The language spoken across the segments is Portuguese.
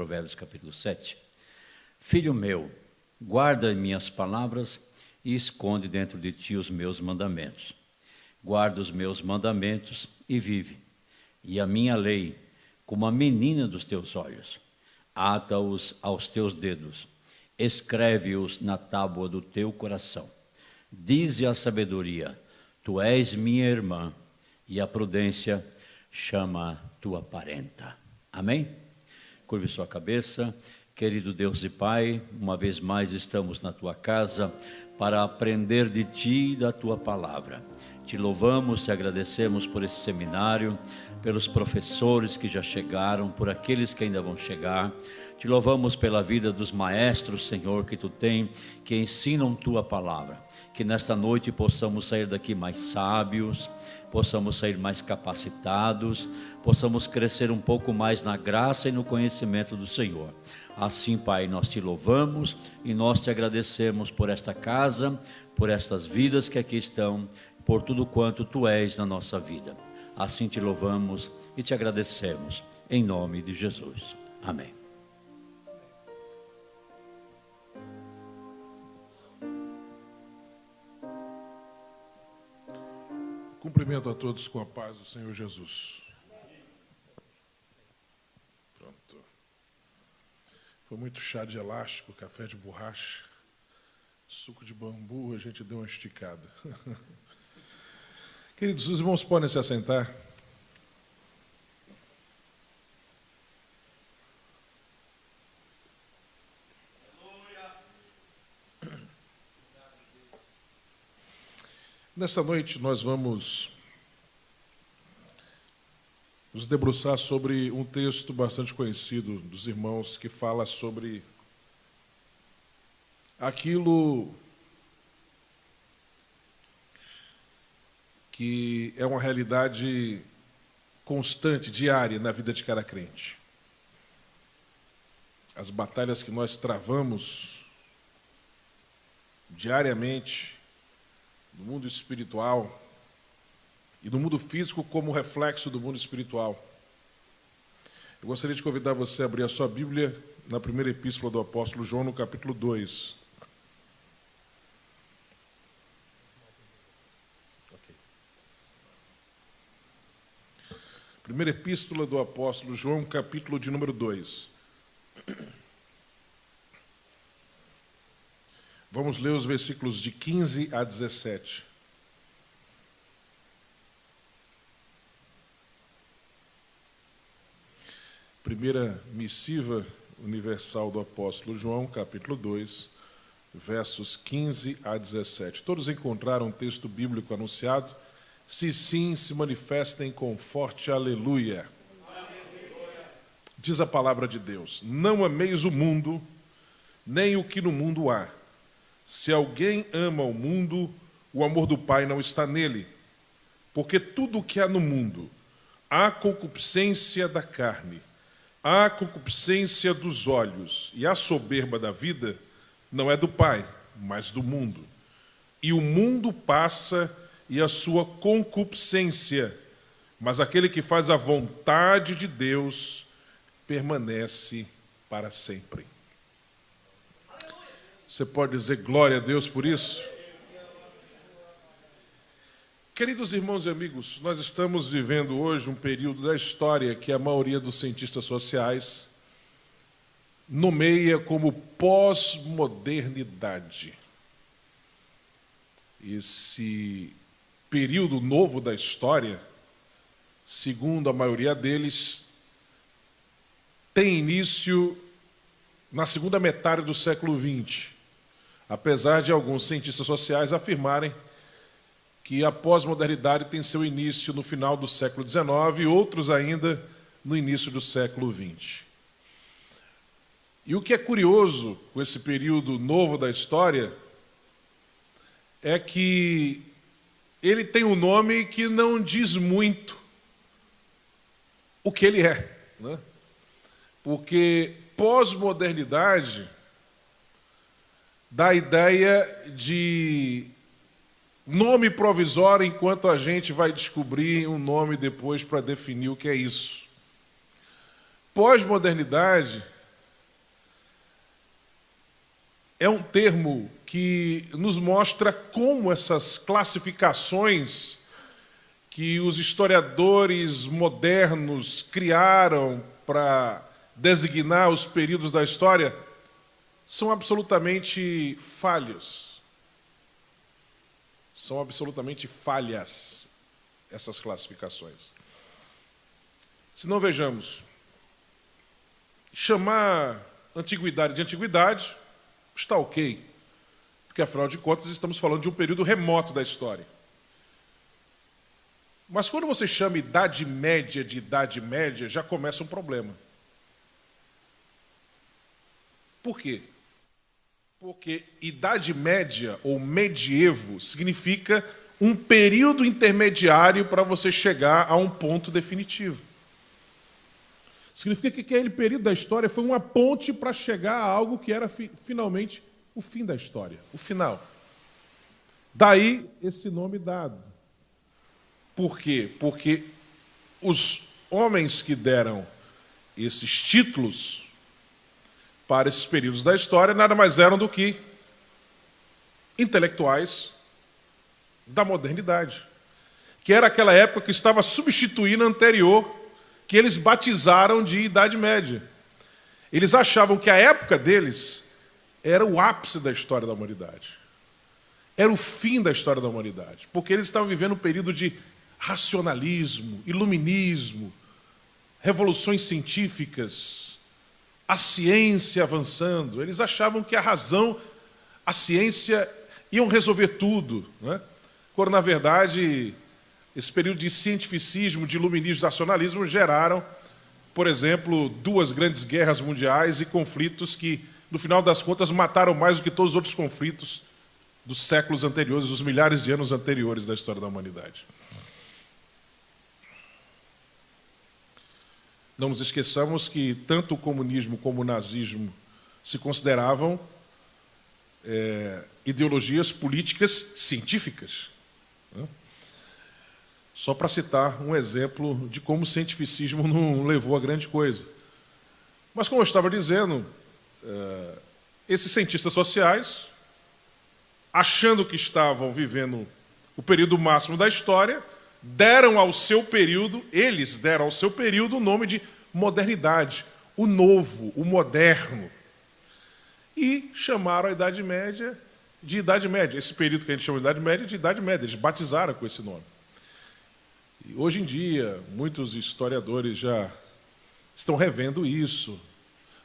Provérbios capítulo 7. Filho meu, guarda minhas palavras e esconde dentro de ti os meus mandamentos. Guarda os meus mandamentos e vive, e a minha lei como a menina dos teus olhos. Ata-os aos teus dedos, escreve-os na tábua do teu coração. Dize a sabedoria, tu és minha irmã, e a prudência chama tua parenta. Amém? Curve sua cabeça. Querido Deus e Pai, uma vez mais estamos na tua casa para aprender de ti e da tua palavra. Te louvamos, te agradecemos por esse seminário, pelos professores que já chegaram, por aqueles que ainda vão chegar. Te louvamos pela vida dos maestros, Senhor, que tu tem, que ensinam tua palavra. Que nesta noite possamos sair daqui mais sábios, possamos sair mais capacitados, possamos crescer um pouco mais na graça e no conhecimento do Senhor. Assim, Pai, nós te louvamos e nós te agradecemos por esta casa, por estas vidas que aqui estão, por tudo quanto tu és na nossa vida. Assim te louvamos e te agradecemos, em nome de Jesus. Amém. Cumprimento a todos com a paz do Senhor Jesus. Pronto. Foi muito chá de elástico, café de borracha, suco de bambu, a gente deu uma esticada. Queridos, os irmãos podem se assentar. Nesta noite nós vamos nos debruçar sobre um texto bastante conhecido dos irmãos que fala sobre aquilo que é uma realidade constante, diária na vida de cada crente. As batalhas que nós travamos diariamente no mundo espiritual e no mundo físico como reflexo do mundo espiritual. Eu gostaria de convidar você a abrir a sua Bíblia na primeira epístola do apóstolo João, no capítulo 2. Primeira epístola do apóstolo João, capítulo de número 2. Vamos ler os versículos de 15 a 17. Primeira missiva universal do apóstolo João, capítulo 2, versos 15 a 17. Todos encontraram um texto bíblico anunciado? Se sim, se manifestem com forte aleluia. Diz a palavra de Deus: não ameis o mundo, nem o que no mundo há. Se alguém ama o mundo, o amor do Pai não está nele. Porque tudo o que há no mundo, a concupiscência da carne, a concupiscência dos olhos e a soberba da vida, não é do Pai, mas do mundo. E o mundo passa e a sua concupiscência, mas aquele que faz a vontade de Deus permanece para sempre. Você pode dizer glória a Deus por isso? Queridos irmãos e amigos, nós estamos vivendo hoje um período da história que a maioria dos cientistas sociais nomeia como pós-modernidade. Esse período novo da história, segundo a maioria deles, tem início na segunda metade do século XX. Apesar de alguns cientistas sociais afirmarem que a pós-modernidade tem seu início no final do século XIX e outros ainda no início do século XX. E o que é curioso com esse período novo da história é que ele tem um nome que não diz muito o que ele é, né? Porque pós-modernidade dá a ideia de nome provisório enquanto a gente vai descobrir um nome depois para definir o que é isso. Pós-modernidade é um termo que nos mostra como essas classificações que os historiadores modernos criaram para designar os períodos da história são absolutamente falhos. São absolutamente falhas essas classificações. Se não, vejamos, chamar antiguidade de antiguidade está ok, porque, afinal de contas, estamos falando de um período remoto da história. Mas quando você chama Idade Média de Idade Média, já começa um problema. Por quê? Porque Idade Média, ou medievo, significa um período intermediário para você chegar a um ponto definitivo. Significa que aquele período da história foi uma ponte para chegar a algo que era finalmente o fim da história, o final. Daí esse nome dado. Por quê? Porque os homens que deram esses títulos para esses períodos da história nada mais eram do que intelectuais da modernidade, que era aquela época que estava substituindo a anterior, que eles batizaram de Idade Média. Eles achavam que a época deles era o ápice da história da humanidade. Era o fim da história da humanidade, porque eles estavam vivendo um período de racionalismo, iluminismo, revoluções científicas, a ciência avançando. Eles achavam que a razão, a ciência iam resolver tudo, né? Quando, na verdade, esse período de cientificismo, de iluminismo e racionalismo geraram, por exemplo, 2 grandes guerras mundiais e conflitos que, no final das contas, mataram mais do que todos os outros conflitos dos séculos anteriores, dos milhares de anos anteriores da história da humanidade. Não nos esqueçamos que tanto o comunismo como o nazismo se consideravam ideologias políticas científicas, né? Só para citar um exemplo de como o cientificismo não levou a grande coisa. Mas, como eu estava dizendo, esses cientistas sociais, achando que estavam vivendo o período máximo da história, deram ao seu período, eles deram ao seu período o nome de modernidade, o novo, o moderno. E chamaram a Idade Média de Idade Média. Esse período que a gente chama de Idade Média, de Idade Média. Eles batizaram com esse nome. E hoje em dia, muitos historiadores já estão revendo isso.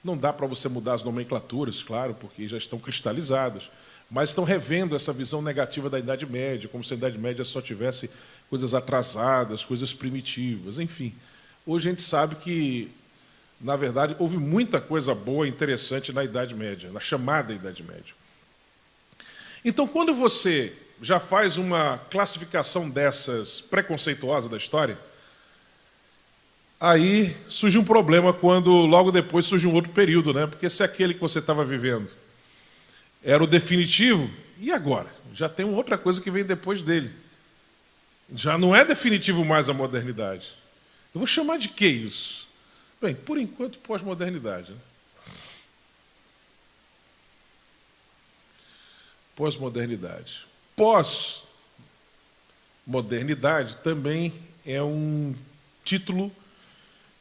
Não dá para você mudar as nomenclaturas, claro, porque já estão cristalizadas, mas estão revendo essa visão negativa da Idade Média, como se a Idade Média só tivesse coisas atrasadas, coisas primitivas, enfim. Hoje a gente sabe que, na verdade, houve muita coisa boa e interessante na Idade Média, na chamada Idade Média. Então, quando você já faz uma classificação dessas preconceituosa da história, aí surge um problema quando logo depois surge um outro período, né? Porque se aquele que você estava vivendo era o definitivo, e agora? Já tem uma outra coisa que vem depois dele. Já não é definitivo mais a modernidade. Eu vou chamar de que isso? Bem, por enquanto, pós-modernidade, né? Pós-modernidade. Pós-modernidade também é um título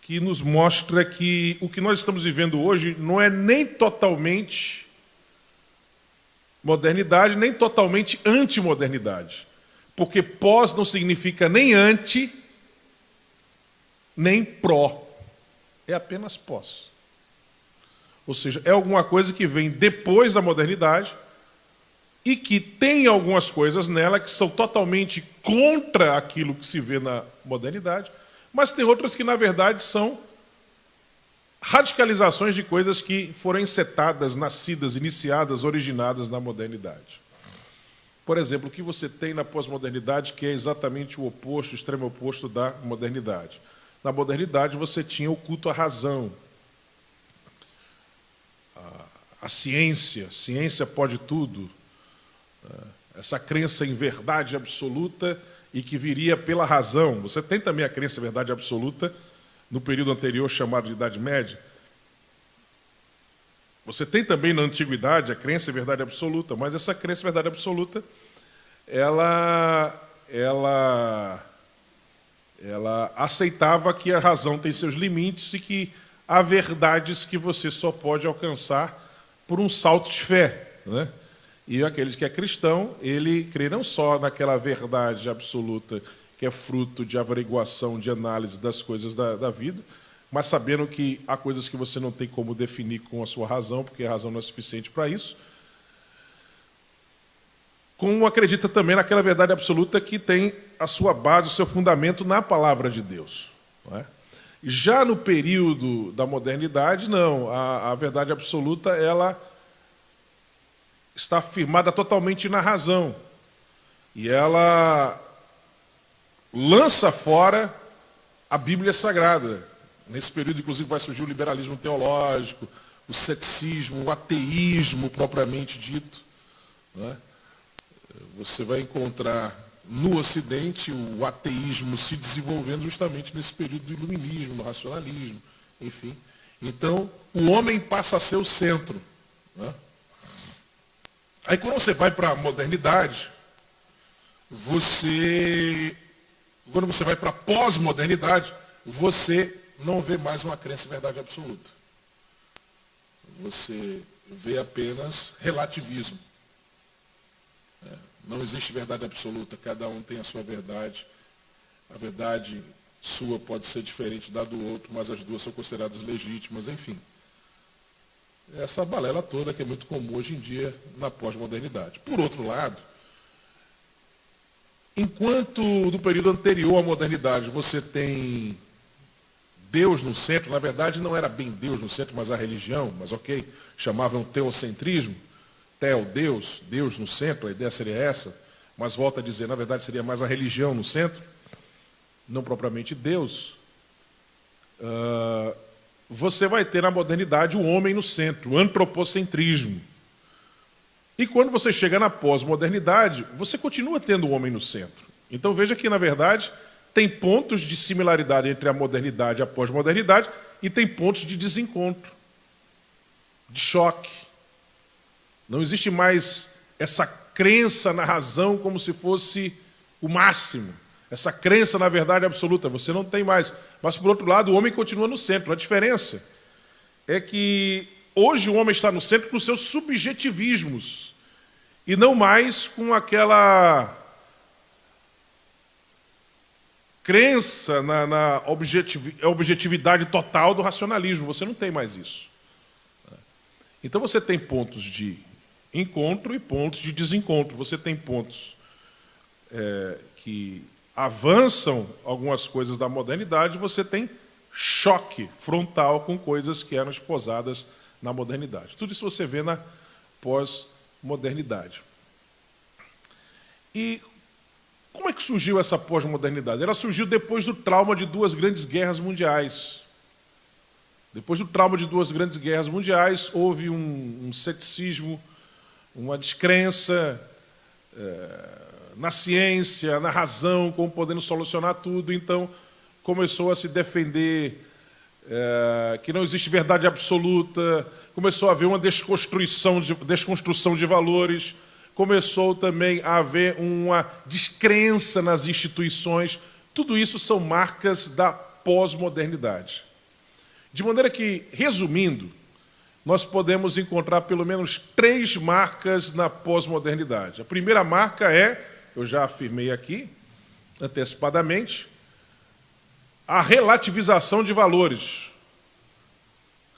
que nos mostra que o que nós estamos vivendo hoje não é nem totalmente modernidade, nem totalmente antimodernidade. Porque pós não significa nem anti, nem pró. É apenas pós. Ou seja, é alguma coisa que vem depois da modernidade e que tem algumas coisas nela que são totalmente contra aquilo que se vê na modernidade, mas tem outras que, na verdade, são radicalizações de coisas que foram encetadas, nascidas, iniciadas, originadas na modernidade. Por exemplo, o que você tem na pós-modernidade que é exatamente o oposto, o extremo oposto da modernidade. Na modernidade você tinha o culto à razão, a ciência pode tudo, essa crença em verdade absoluta e que viria pela razão. Você tem também a crença em verdade absoluta no período anterior chamado de Idade Média. Você tem também na antiguidade a crença em verdade absoluta, mas essa crença em verdade absoluta, ela aceitava que a razão tem seus limites e que há verdades que você só pode alcançar por um salto de fé, né? E aquele que é cristão, ele crê não só naquela verdade absoluta que é fruto de averiguação, de análise das coisas da vida, mas sabendo que há coisas que você não tem como definir com a sua razão, porque a razão não é suficiente para isso. Como acredita também naquela verdade absoluta que tem a sua base, o seu fundamento na palavra de Deus, não é? Já no período da modernidade, não. A verdade absoluta, ela está firmada totalmente na razão. E ela lança fora a Bíblia Sagrada. Nesse período, inclusive, vai surgir o liberalismo teológico, o ceticismo, o ateísmo propriamente dito, né? Você vai encontrar no Ocidente o ateísmo se desenvolvendo justamente nesse período do iluminismo, do racionalismo, enfim. Então, o homem passa a ser o centro, né? Aí, quando você vai para a modernidade, quando você vai para a pós-modernidade, você não vê mais uma crença em verdade absoluta. Você vê apenas relativismo. Não existe verdade absoluta, cada um tem a sua verdade. A verdade sua pode ser diferente da do outro, mas as duas são consideradas legítimas, enfim. Essa balela toda que é muito comum hoje em dia na pós-modernidade. Por outro lado, enquanto no período anterior à modernidade você tem Deus no centro, na verdade não era bem Deus no centro, mas a religião, mas ok, chamavam teocentrismo, Deus, Deus no centro, a ideia seria essa, mas volta a dizer, na verdade seria mais a religião no centro, não propriamente Deus. Você vai ter na modernidade o homem no centro, o antropocentrismo. E quando você chega na pós-modernidade, você continua tendo o homem no centro. Então veja que, na verdade, tem pontos de similaridade entre a modernidade e a pós-modernidade e tem pontos de desencontro, de choque. Não existe mais essa crença na razão como se fosse o máximo. Essa crença na verdade absoluta, você não tem mais. Mas, por outro lado, o homem continua no centro. A diferença é que hoje o homem está no centro com seus subjetivismos e não mais com aquela crença na objetividade total do racionalismo. Você não tem mais isso. Então você tem pontos de encontro e pontos de desencontro. Você tem pontos que avançam algumas coisas da modernidade, você tem choque frontal com coisas que eram esposadas na modernidade. Tudo isso você vê na pós-modernidade. E como é que surgiu essa pós-modernidade? Ela surgiu depois do trauma de duas grandes guerras mundiais. Depois do trauma de duas grandes guerras mundiais, houve um ceticismo, uma descrença na ciência, na razão, como podendo solucionar tudo. Então, começou a se defender que não existe verdade absoluta, começou a haver uma desconstrução de valores, começou também a haver uma descrença nas instituições. Tudo isso são marcas da pós-modernidade. De maneira que, resumindo, nós podemos encontrar pelo menos 3 marcas na pós-modernidade. A primeira marca eu já afirmei aqui, antecipadamente, a relativização de valores.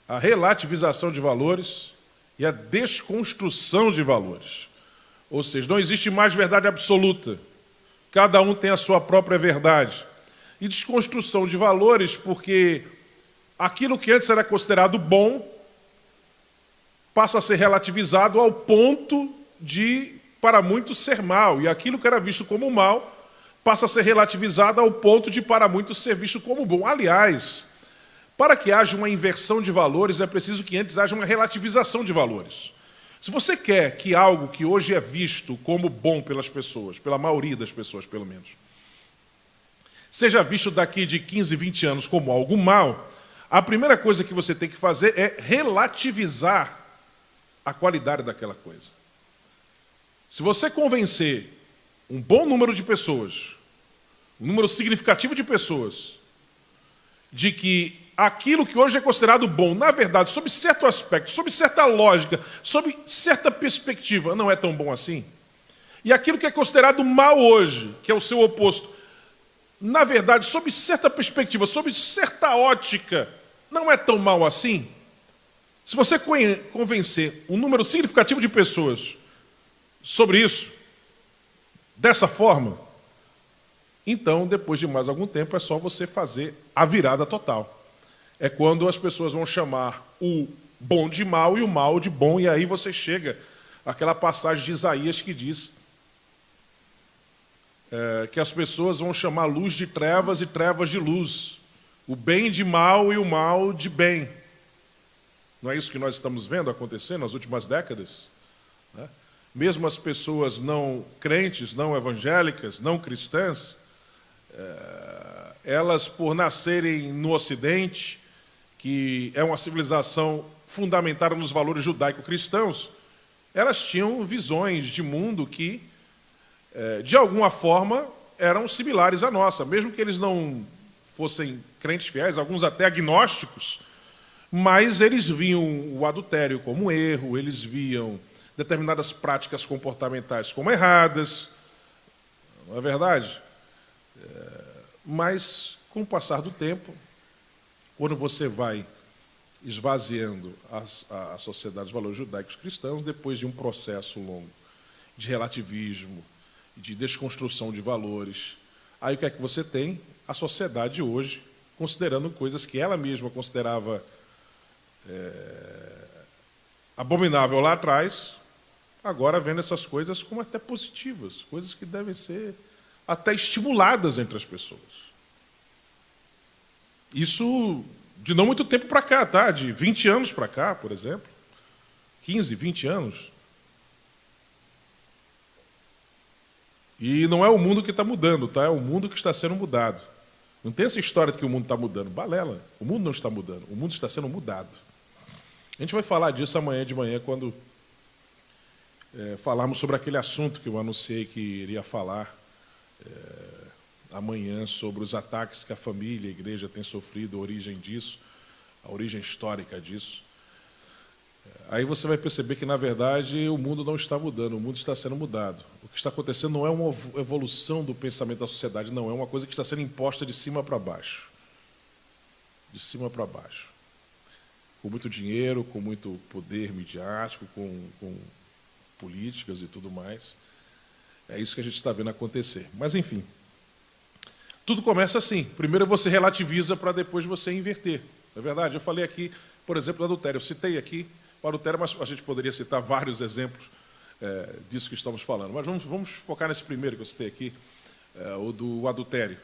A relativização de valores e a desconstrução de valores. Ou seja, não existe mais verdade absoluta. Cada um tem a sua própria verdade. E desconstrução de valores porque aquilo que antes era considerado bom passa a ser relativizado ao ponto de, para muitos, ser mal. E aquilo que era visto como mal passa a ser relativizado ao ponto de, para muitos, ser visto como bom. Aliás, para que haja uma inversão de valores, é preciso que antes haja uma relativização de valores. Se você quer que algo que hoje é visto como bom pelas pessoas, pela maioria das pessoas, pelo menos, seja visto daqui de 15, 20 anos como algo mal, a primeira coisa que você tem que fazer é relativizar a qualidade daquela coisa. Se você convencer um bom número de pessoas, um número significativo de pessoas, de que aquilo que hoje é considerado bom, na verdade, sob certo aspecto, sob certa lógica, sob certa perspectiva, não é tão bom assim, e aquilo que é considerado mal hoje, que é o seu oposto, na verdade, sob certa perspectiva, sob certa ótica, não é tão mal assim, se você convencer um número significativo de pessoas sobre isso, dessa forma, então, depois de mais algum tempo, é só você fazer a virada total. É quando as pessoas vão chamar o bom de mal e o mal de bom, e aí você chega àquela passagem de Isaías que diz que as pessoas vão chamar luz de trevas e trevas de luz, o bem de mal e o mal de bem. Não é isso que nós estamos vendo acontecer nas últimas décadas? Né? Mesmo as pessoas não crentes, não evangélicas, não cristãs, elas, por nascerem no Ocidente, que é uma civilização fundamentada nos valores judaico-cristãos, elas tinham visões de mundo que, de alguma forma, eram similares à nossa, mesmo que eles não fossem crentes fiéis, alguns até agnósticos, mas eles viam o adultério como um erro, eles viam determinadas práticas comportamentais como erradas, não é verdade? Mas, com o passar do tempo, quando você vai esvaziando a sociedade dos valores judaicos cristãos, depois de um processo longo de relativismo, de desconstrução de valores, aí o que é que você tem? A sociedade hoje, considerando coisas que ela mesma considerava abominável lá atrás, agora vendo essas coisas como até positivas, coisas que devem ser até estimuladas entre as pessoas. Isso de não muito tempo para cá, tá? De 20 anos para cá, por exemplo. 15, 20 anos. E não é o mundo que está mudando, tá? É o mundo que está sendo mudado. Não tem essa história de que o mundo está mudando. Balela. O mundo não está mudando. O mundo está sendo mudado. A gente vai falar disso amanhã de manhã, quando falarmos sobre aquele assunto que eu anunciei que iria falar amanhã, sobre os ataques que a família, a igreja tem sofrido, a origem disso, a origem histórica disso. Aí você vai perceber que, na verdade, o mundo não está mudando, o mundo está sendo mudado. O que está acontecendo não é uma evolução do pensamento da sociedade, não, é uma coisa que está sendo imposta de cima para baixo. De cima para baixo. Com muito dinheiro, com muito poder midiático, com políticas e tudo mais. É isso que a gente está vendo acontecer. Mas, enfim, tudo começa assim. Primeiro você relativiza para depois você inverter. Não é verdade? Eu falei aqui, por exemplo, do adultério. Eu citei aqui o adultério, mas a gente poderia citar vários exemplos disso que estamos falando. Mas vamos focar nesse primeiro que eu citei aqui, o do adultério.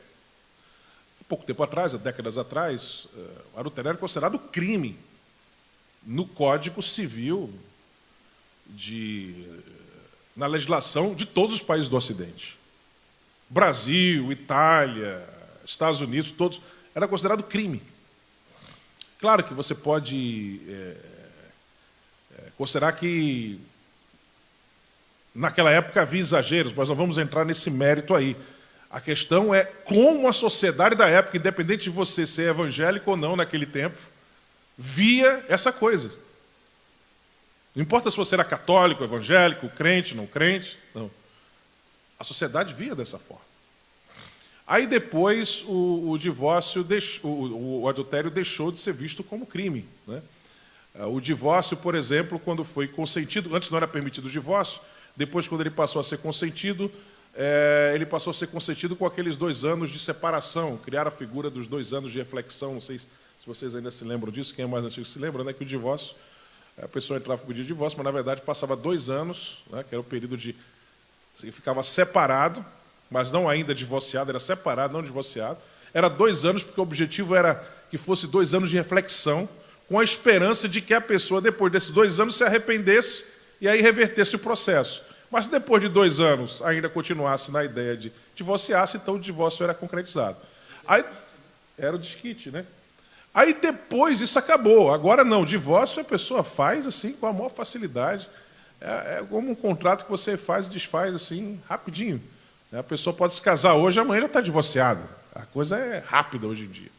Há pouco tempo atrás, há décadas atrás, o adultério era considerado crime no Código Civil, na legislação de todos os países do Ocidente. Brasil, Itália, Estados Unidos, todos, era considerado crime. Claro que você pode considerar que naquela época havia exageros, mas não vamos entrar nesse mérito aí. A questão é como a sociedade da época, independente de você ser evangélico ou não naquele tempo, via essa coisa. Não importa se você era católico, evangélico, crente, não crente, não. A sociedade via dessa forma. Aí depois o divórcio, o adultério deixou de ser visto como crime, né? O divórcio, por exemplo, quando foi consentido, antes não era permitido o divórcio, depois, quando ele passou a ser consentido, ele passou a ser consentido com aqueles 2 anos de separação, criar a figura dos 2 anos de reflexão. Não sei se vocês ainda se lembram disso, quem é mais antigo se lembra, né, que o divórcio, a pessoa entrava com pedido de divórcio, mas, na verdade, passava 2 anos, né, que era o período de... Ele ficava separado, mas não ainda divorciado, era separado, não divorciado. Era 2 anos, porque o objetivo era que fosse 2 anos de reflexão, com a esperança de que a pessoa, depois desses 2 anos, se arrependesse e aí revertesse o processo. Mas se depois de 2 anos ainda continuasse na ideia de divorciar-se, então o divórcio era concretizado. Aí, era o desquite, né? Aí depois isso acabou. Agora não, o divórcio a pessoa faz assim com a maior facilidade. É como um contrato que você faz e desfaz assim rapidinho. A pessoa pode se casar hoje, amanhã já está divorciada. A coisa é rápida hoje em dia.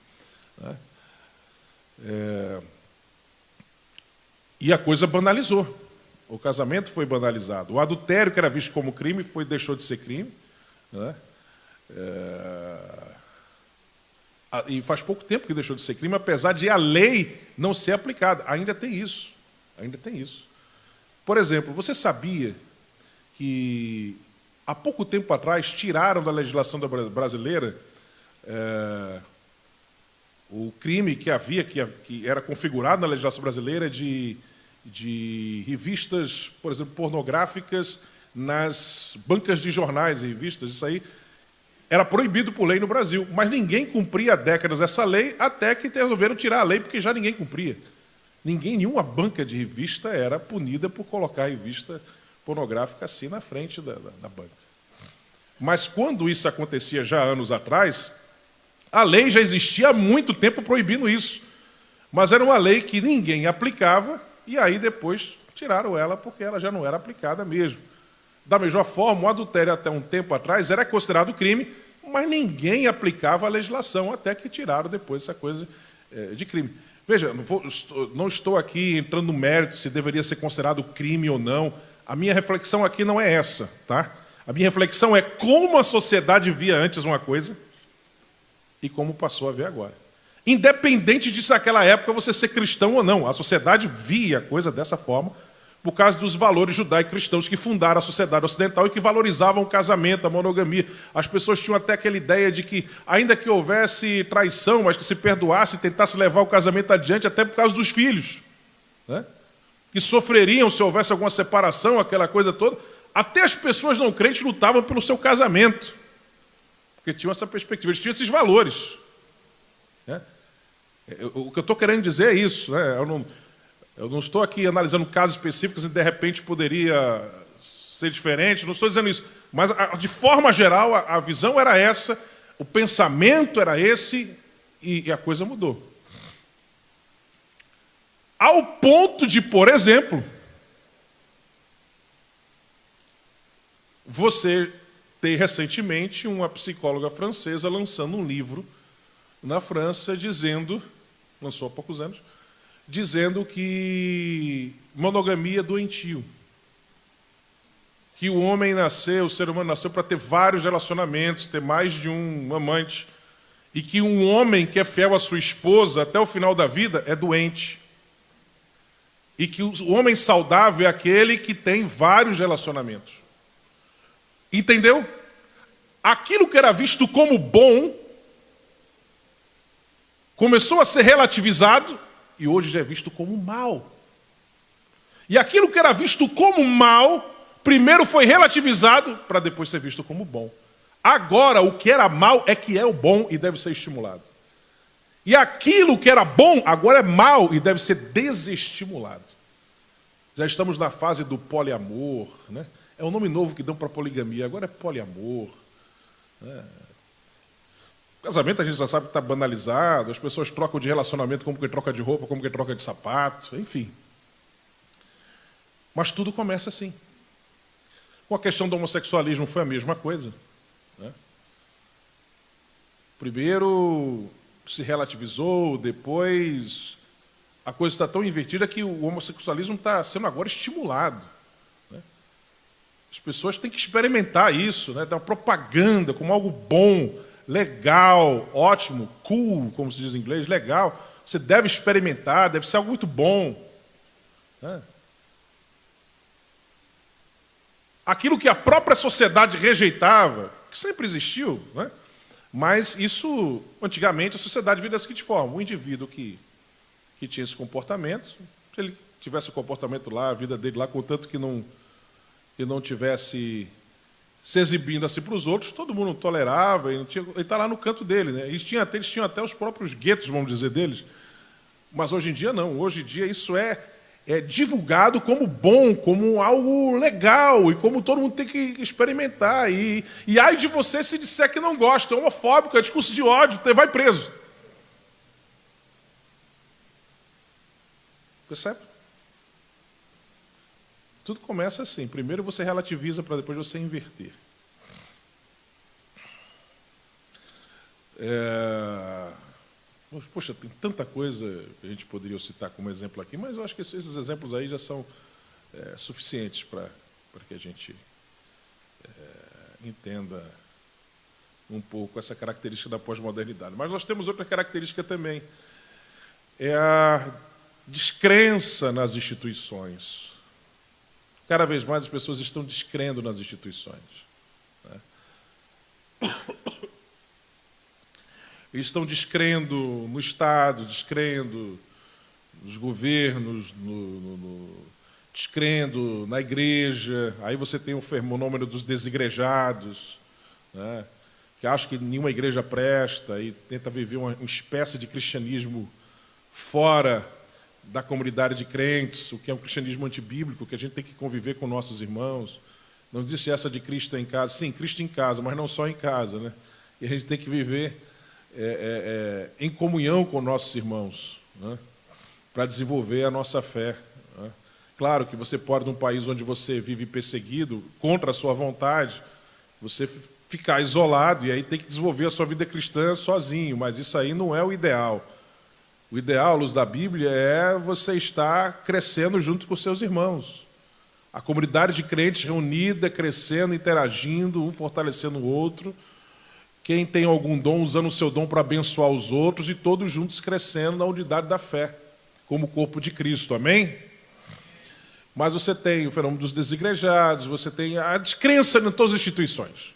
E a coisa banalizou. O casamento foi banalizado. O adultério, que era visto como crime, deixou de ser crime. E faz pouco tempo que deixou de ser crime, apesar de a lei não ser aplicada. Ainda tem isso. Ainda tem isso. Por exemplo, você sabia que há pouco tempo atrás tiraram da legislação brasileira o crime que havia, que era configurado na legislação brasileira de revistas, por exemplo, pornográficas nas bancas de jornais e revistas. Isso aí era proibido por lei no Brasil, mas ninguém cumpria há décadas essa lei, até que resolveram tirar a lei, porque já ninguém cumpria. Nenhuma banca de revista era punida por colocar a revista pornográfica assim na frente da banca. Mas quando isso acontecia já anos atrás, a lei já existia há muito tempo proibindo isso. Mas era uma lei que ninguém aplicava, e aí depois tiraram ela porque ela já não era aplicada mesmo. Da mesma forma, o adultério até um tempo atrás era considerado crime, mas ninguém aplicava a legislação, até que tiraram depois essa coisa de crime. Veja, não estou aqui entrando no mérito se deveria ser considerado crime ou não. A minha reflexão aqui não é essa, tá? A minha reflexão é como a sociedade via antes uma coisa e como passou a ver agora. Independente de se naquela época você ser cristão ou não, a sociedade via a coisa dessa forma por causa dos valores judaico-cristãos que fundaram a sociedade ocidental e que valorizavam o casamento, a monogamia. As pessoas tinham até aquela ideia de que, ainda que houvesse traição, mas que se perdoasse, tentasse levar o casamento adiante, até por causa dos filhos, né? Que sofreriam se houvesse alguma separação, aquela coisa toda. Até as pessoas não crentes lutavam pelo seu casamento, porque tinham essa perspectiva, eles tinham esses valores, né? O que eu estou querendo dizer é isso, né? Eu não estou aqui analisando casos específicos e, de repente, poderia ser diferente, não estou dizendo isso. Mas, de forma geral, a visão era essa, o pensamento era esse, e a coisa mudou. Ao ponto de, por exemplo, você ter recentemente uma psicóloga francesa lançando um livro na França lançou há poucos anos, dizendo que monogamia é doentio. Que o ser humano nasceu para ter vários relacionamentos, ter mais de um amante, e que um homem que é fiel à sua esposa até o final da vida é doente. E que o homem saudável é aquele que tem vários relacionamentos. Entendeu? Aquilo que era visto como bom começou a ser relativizado e hoje já é visto como mal. E aquilo que era visto como mal, primeiro foi relativizado para depois ser visto como bom. Agora, o que era mal é que é o bom e deve ser estimulado. E aquilo que era bom, agora é mal e deve ser desestimulado. Já estamos na fase do poliamor, né? É um nome novo que dão para poligamia, agora é poliamor. Casamento a gente já sabe que está banalizado, as pessoas trocam de relacionamento como quem troca de roupa, como quem troca de sapato, enfim. Mas tudo começa assim. Com a questão do homossexualismo foi a mesma coisa, né? Primeiro se relativizou, depois a coisa está tão invertida que o homossexualismo está sendo agora estimulado, né? As pessoas têm que experimentar isso, né? Dar propaganda como algo bom, legal, ótimo, cool, como se diz em inglês, legal. Você deve experimentar, deve ser algo muito bom, né? Aquilo que a própria sociedade rejeitava, que sempre existiu, né? Mas isso, antigamente, a sociedade via da seguinte forma: o indivíduo que tinha esse comportamento, se ele tivesse o comportamento lá, a vida dele lá, contanto que não tivesse se exibindo assim para os outros, todo mundo tolerava, ele está lá no canto dele, né? Eles tinham até os próprios guetos, vamos dizer, deles. Mas hoje em dia não, hoje em dia isso é divulgado como bom, como algo legal, e como todo mundo tem que experimentar. E ai de você se disser que não gosta, é homofóbico, é discurso de ódio, vai preso. Percebe? Tudo começa assim. Primeiro você relativiza para depois você inverter. Poxa, tem tanta coisa que a gente poderia citar como exemplo aqui, mas eu acho que esses exemplos aí já são suficientes para que a gente entenda um pouco essa característica da pós-modernidade. Mas nós temos outra característica também, é a descrença nas instituições. Cada vez mais as pessoas estão descrendo nas instituições, né? Estão descrendo no Estado, descrendo nos governos, descrendo na igreja. Aí você tem o fenômeno dos desigrejados, né, que acham que nenhuma igreja presta e tenta viver uma espécie de cristianismo fora da comunidade de crentes, o que é um cristianismo antibíblico, que a gente tem que conviver com nossos irmãos. Não existe essa de Cristo em casa. Sim, Cristo em casa, mas não só em casa, né? E a gente tem que viver em comunhão com nossos irmãos, né, para desenvolver a nossa fé, né? Claro que você pode, num país onde você vive perseguido, contra a sua vontade, você ficar isolado e aí tem que desenvolver a sua vida cristã sozinho, mas isso aí não é o ideal. O ideal, à luz da Bíblia, é você estar crescendo junto com seus irmãos. A comunidade de crentes reunida, crescendo, interagindo, um fortalecendo o outro. Quem tem algum dom, usando o seu dom para abençoar os outros e todos juntos crescendo na unidade da fé, como o corpo de Cristo. Amém? Mas você tem o fenômeno dos desigrejados, você tem a descrença em todas as instituições.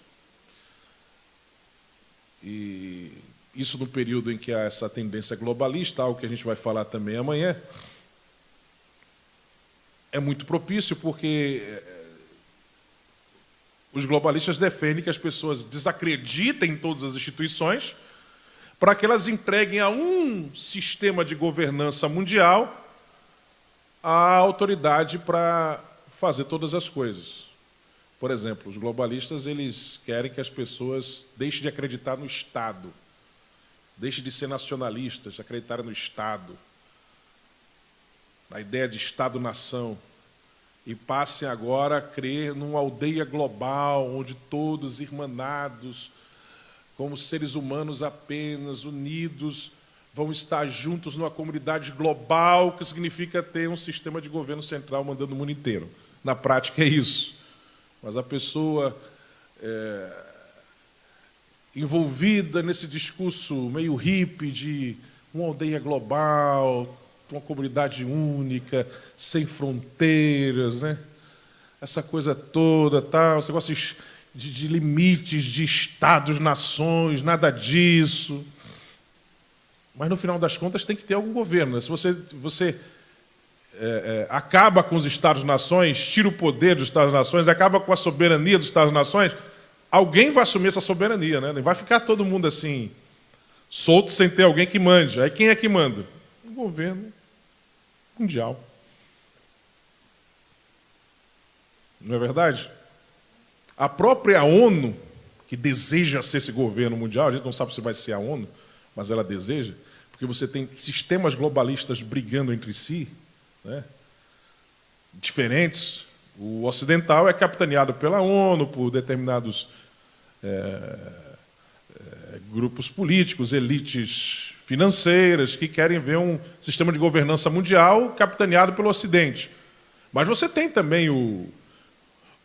E isso no período em que há essa tendência globalista, algo que a gente vai falar também amanhã, é muito propício porque os globalistas defendem que as pessoas desacreditem em todas as instituições para que elas entreguem a um sistema de governança mundial a autoridade para fazer todas as coisas. Por exemplo, os globalistas eles querem que as pessoas deixem de acreditar no Estado, deixem de ser nacionalistas, acreditarem no Estado, na ideia de Estado-nação, e passem agora a crer numa aldeia global, onde todos irmanados, como seres humanos apenas, unidos, vão estar juntos numa comunidade global, que significa ter um sistema de governo central mandando o mundo inteiro. Na prática é isso. Mas a pessoa envolvida nesse discurso meio hippie de uma aldeia global, uma comunidade única, sem fronteiras, né? Essa coisa toda, tal, esse negócio de limites de estados, nações, nada disso. Mas, no final das contas, tem que ter algum governo, né? Se você acaba com os estados-nações, tira o poder dos estados-nações, acaba com a soberania dos estados-nações, alguém vai assumir essa soberania, né? Não vai ficar todo mundo assim, solto, sem ter alguém que mande. Aí quem é que manda? O governo mundial. Não é verdade? A própria ONU, que deseja ser esse governo mundial, a gente não sabe se vai ser a ONU, mas ela deseja, porque você tem sistemas globalistas brigando entre si, né, diferentes. O ocidental é capitaneado pela ONU, por determinados grupos políticos, elites financeiras, que querem ver um sistema de governança mundial capitaneado pelo Ocidente. Mas você tem também o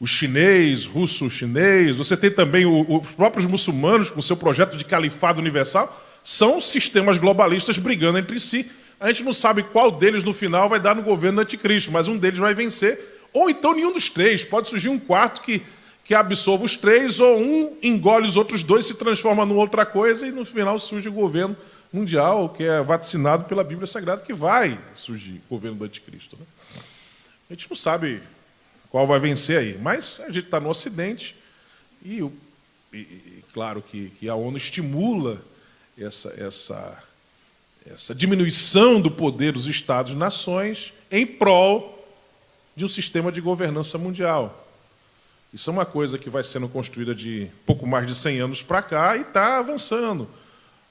chinês, russo-chinês, você tem também os próprios muçulmanos, com seu projeto de califado universal, são sistemas globalistas brigando entre si. A gente não sabe qual deles, no final, vai dar no governo anticristo, mas um deles vai vencer, ou então nenhum dos três. Pode surgir um quarto que absolva os três, ou um engole os outros dois, se transforma numa outra coisa, e no final surge o governo mundial, que é vaticinado pela Bíblia Sagrada, que vai surgir o governo do anticristo, né? A gente não sabe qual vai vencer aí, mas a gente está no Ocidente, e claro que a ONU estimula essa diminuição do poder dos Estados-nações em prol de um sistema de governança mundial. Isso é uma coisa que vai sendo construída de pouco mais de 100 anos para cá e está avançando.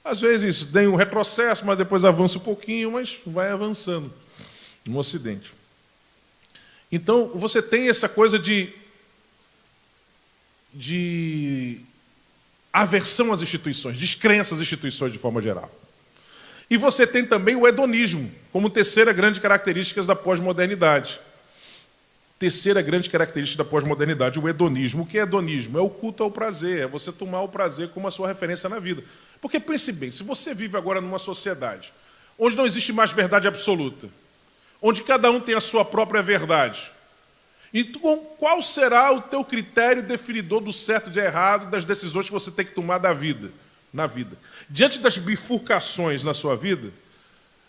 Às vezes tem um retrocesso, mas depois avança um pouquinho, mas vai avançando. no Ocidente. Então, você tem essa coisa de aversão às instituições, descrença às instituições de forma geral. E você tem também o hedonismo, como terceira grande característica da pós-modernidade. Terceira grande característica da pós-modernidade, o hedonismo. O que é hedonismo? É o culto ao prazer, é você tomar o prazer como a sua referência na vida. Porque pense bem, se você vive agora numa sociedade onde não existe mais verdade absoluta, onde cada um tem a sua própria verdade, então qual será o teu critério definidor do certo e do errado, das decisões que você tem que tomar na vida? Diante das bifurcações na sua vida,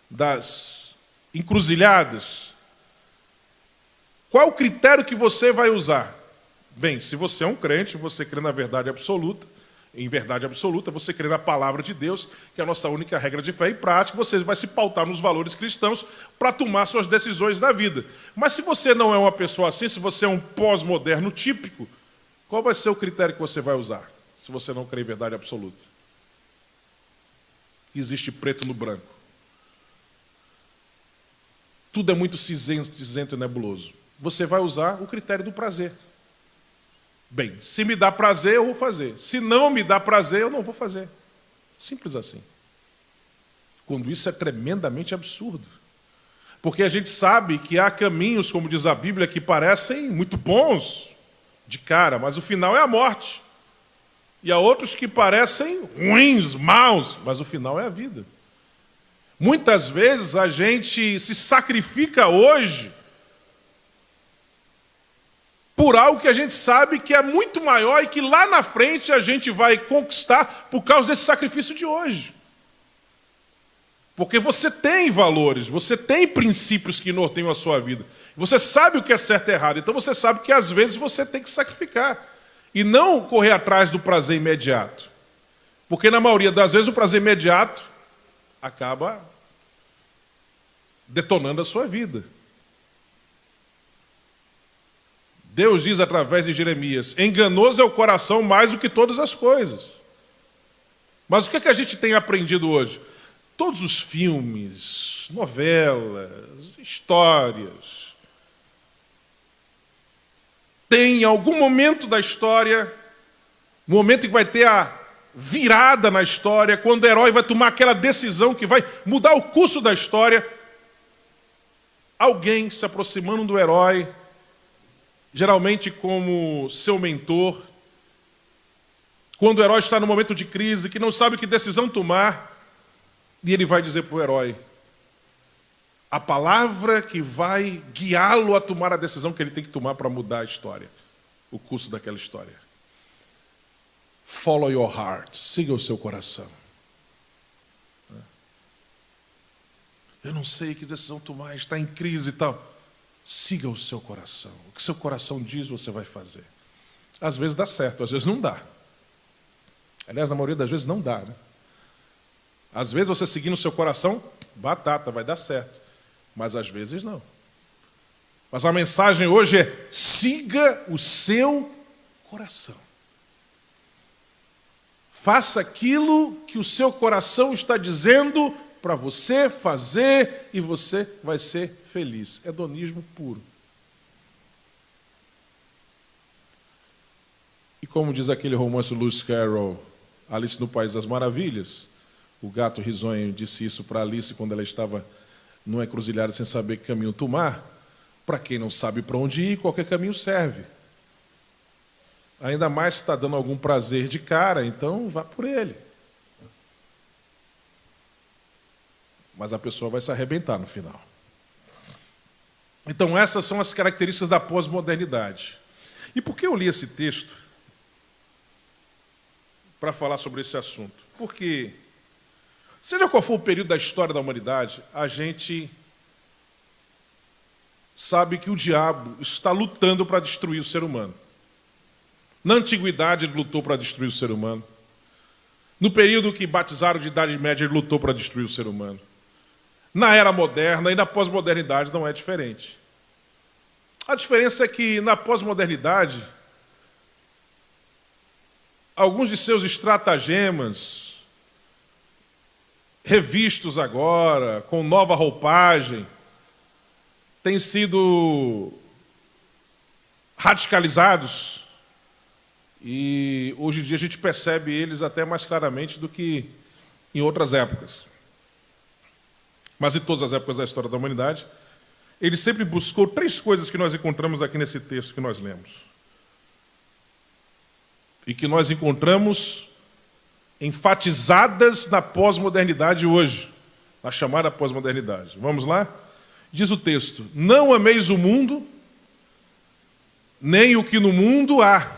das encruzilhadas, qual o critério que você vai usar? Bem, se você é um crente, você crê na verdade absoluta, em verdade absoluta, você crê na palavra de Deus, que é a nossa única regra de fé e prática, você vai se pautar nos valores cristãos para tomar suas decisões na vida. Mas se você não é uma pessoa assim, se você é um pós-moderno típico, qual vai ser o critério que você vai usar, se você não crê em verdade absoluta? Que existe preto no branco. Tudo é muito cinzento e nebuloso. Você vai usar o critério do prazer. Bem, se me dá prazer, eu vou fazer. Se não me dá prazer, eu não vou fazer. Simples assim. Quando isso é tremendamente absurdo. Porque a gente sabe que há caminhos, como diz a Bíblia, que parecem muito bons de cara, mas o final é a morte. E há outros que parecem ruins, maus, mas o final é a vida. Muitas vezes a gente se sacrifica hoje por algo que a gente sabe que é muito maior e que lá na frente a gente vai conquistar por causa desse sacrifício de hoje. Porque você tem valores, você tem princípios que norteiam a sua vida. Você sabe o que é certo e errado, então você sabe que às vezes você tem que sacrificar. E não correr atrás do prazer imediato. Porque na maioria das vezes o prazer imediato acaba detonando a sua vida. Deus diz através de Jeremias: enganoso é o coração mais do que todas as coisas. Mas o que é que a gente tem aprendido hoje? Todos os filmes, novelas, histórias, tem em algum momento da história, um momento em que vai ter a virada na história, quando o herói vai tomar aquela decisão que vai mudar o curso da história, alguém se aproximando do herói, geralmente como seu mentor, quando o herói está no momento de crise, que não sabe que decisão tomar, e ele vai dizer para o herói a palavra que vai guiá-lo a tomar a decisão que ele tem que tomar para mudar a história, o curso daquela história. Follow your heart, siga o seu coração. Eu não sei que decisão tomar, está em crise e tal. Siga o seu coração. O que seu coração diz, você vai fazer. Às vezes dá certo, às vezes não dá. Aliás, na maioria das vezes não dá, né? Às vezes você seguindo o seu coração, batata, vai dar certo. Mas às vezes não. Mas a mensagem hoje é: siga o seu coração. Faça aquilo que o seu coração está dizendo para você fazer e você vai ser feliz. Hedonismo puro. E como diz aquele romance Lewis Carroll, Alice no País das Maravilhas, o gato risonho disse isso para Alice quando ela estava numa encruzilhada sem saber que caminho tomar. Para quem não sabe para onde ir, qualquer caminho serve. Ainda mais se está dando algum prazer de cara, então vá por ele. Mas a pessoa vai se arrebentar no final. Então essas são as características da pós-modernidade. E por que eu li esse texto para falar sobre esse assunto? Porque, seja qual for o período da história da humanidade, a gente sabe que o diabo está lutando para destruir o ser humano. Na antiguidade, ele lutou para destruir o ser humano. No período que batizaram de Idade Média, ele lutou para destruir o ser humano. Na era moderna e na pós-modernidade não é diferente. A diferença é que na pós-modernidade, alguns de seus estratagemas, revistos agora, com nova roupagem, têm sido radicalizados e hoje em dia a gente percebe eles até mais claramente do que em outras épocas. Mas em todas as épocas da história da humanidade, ele sempre buscou 3 coisas que nós encontramos aqui nesse texto que nós lemos. E que nós encontramos enfatizadas na pós-modernidade hoje, na chamada pós-modernidade. Vamos lá? Diz o texto: não ameis o mundo, nem o que no mundo há.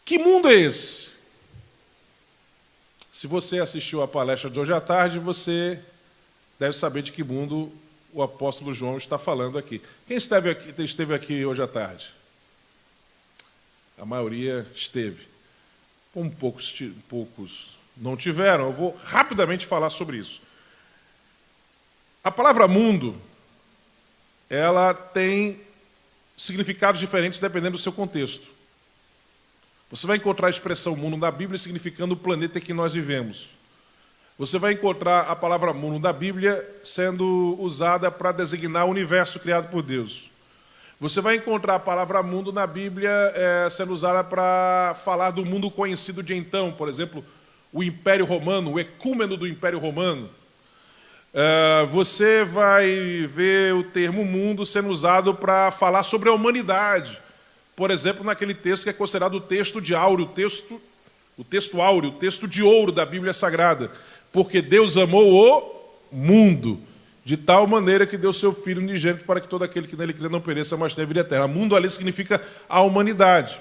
Que mundo é esse? Se você assistiu à palestra de hoje à tarde, você deve saber de que mundo o apóstolo João está falando aqui. Quem esteve aqui hoje à tarde? A maioria esteve. Como poucos não tiveram, eu vou rapidamente falar sobre isso. A palavra mundo, ela tem significados diferentes dependendo do seu contexto. Você vai encontrar a expressão mundo na Bíblia significando o planeta em que nós vivemos. Você vai encontrar a palavra mundo na Bíblia sendo usada para designar o universo criado por Deus. Você vai encontrar a palavra mundo na Bíblia sendo usada para falar do mundo conhecido de então, por exemplo, o Império Romano, o ecúmeno do Império Romano. Você vai ver o termo mundo sendo usado para falar sobre a humanidade. Por exemplo, naquele texto que é considerado o texto de áureo, o texto áureo, o texto de ouro da Bíblia Sagrada. Porque Deus amou o mundo, de tal maneira que deu seu Filho unigênito para que todo aquele que nele crê não pereça, mas tenha vida eterna. Mundo ali significa a humanidade.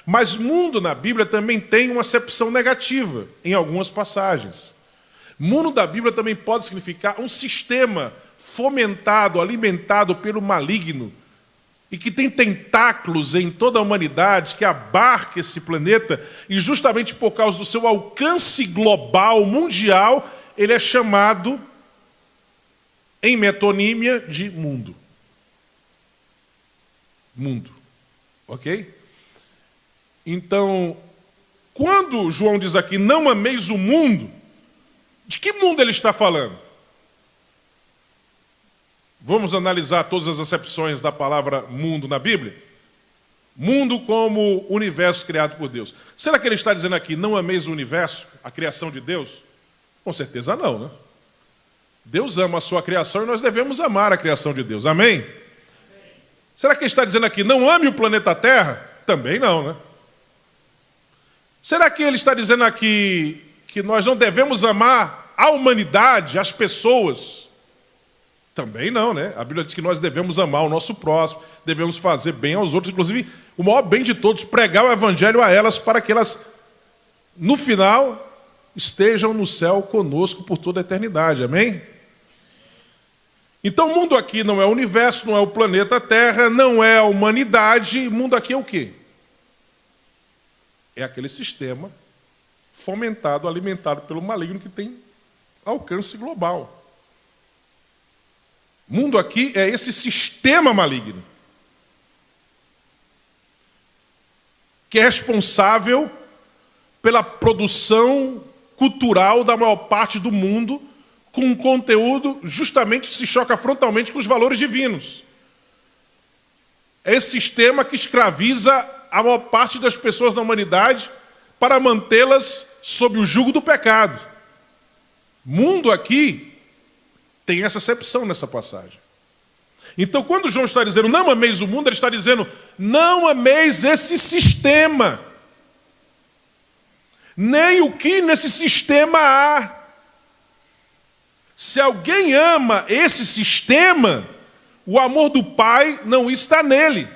Mas mundo na Bíblia também tem uma acepção negativa em algumas passagens. Mundo da Bíblia também pode significar um sistema fomentado, alimentado pelo maligno e que tem tentáculos em toda a humanidade, que abarca esse planeta e justamente por causa do seu alcance global, mundial, ele é chamado em metonímia de mundo. Mundo. Ok? Então, quando João diz aqui, não ameis o mundo, de que mundo ele está falando? Vamos analisar todas as acepções da palavra mundo na Bíblia? Mundo como universo criado por Deus. Será que ele está dizendo aqui, não ameis o universo, a criação de Deus? Com certeza não, né? Deus ama a sua criação e nós devemos amar a criação de Deus. Amém? Amém. Será que ele está dizendo aqui, não ame o planeta Terra? Também não, né? Será que ele está dizendo aqui que nós não devemos amar a humanidade, as pessoas? Também não, né? A Bíblia diz que nós devemos amar o nosso próximo, devemos fazer bem aos outros, inclusive o maior bem de todos, pregar o evangelho a elas para que elas, no final, estejam no céu conosco por toda a eternidade. Amém? Então o mundo aqui não é o universo, não é o planeta Terra, não é a humanidade. O mundo aqui é o quê? É aquele sistema fomentado, alimentado pelo maligno que tem alcance global. Mundo aqui é esse sistema maligno que é responsável pela produção cultural da maior parte do mundo, com um conteúdo justamente que se choca frontalmente com os valores divinos. É esse sistema que escraviza a maior parte das pessoas da humanidade para mantê-las sob o jugo do pecado. Mundo aqui tem essa acepção nessa passagem. Então, quando João está dizendo, não ameis o mundo, ele está dizendo, não ameis esse sistema. Nem o que nesse sistema há. Se alguém ama esse sistema, o amor do Pai não está nele.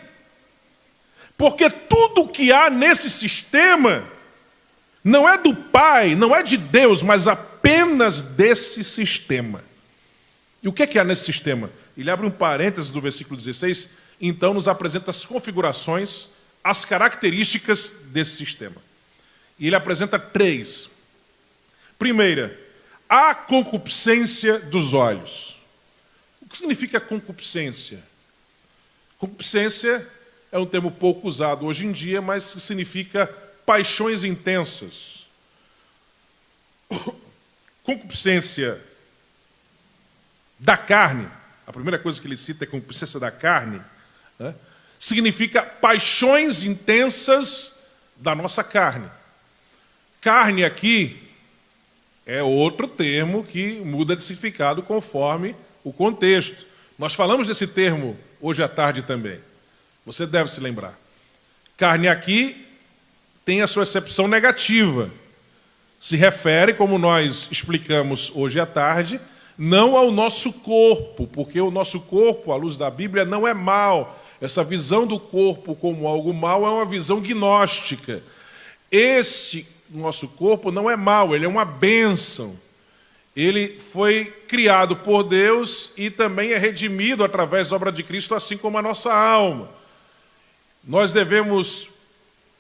Porque tudo que há nesse sistema não é do Pai, não é de Deus, mas apenas desse sistema. E o que é que há nesse sistema? Ele abre um parênteses do versículo 16, então nos apresenta as configurações, as características desse sistema. E ele apresenta 3. Primeira, a concupiscência dos olhos. O que significa concupiscência? Concupiscência é um termo pouco usado hoje em dia, mas significa paixões intensas. Concupiscência da carne a primeira coisa que ele cita é concupiscência da carne, né? Significa paixões intensas da nossa carne. Carne aqui é outro termo que muda de significado conforme o contexto. Nós falamos desse termo hoje à tarde também. Você deve se lembrar. Carne aqui tem a sua acepção negativa. Se refere, como nós explicamos hoje à tarde, não ao nosso corpo, porque o nosso corpo, à luz da Bíblia, não é mau. Essa visão do corpo como algo mau é uma visão gnóstica. Este nosso corpo não é mau, ele é uma bênção. Ele foi criado por Deus e também é redimido através da obra de Cristo, assim como a nossa alma. Nós devemos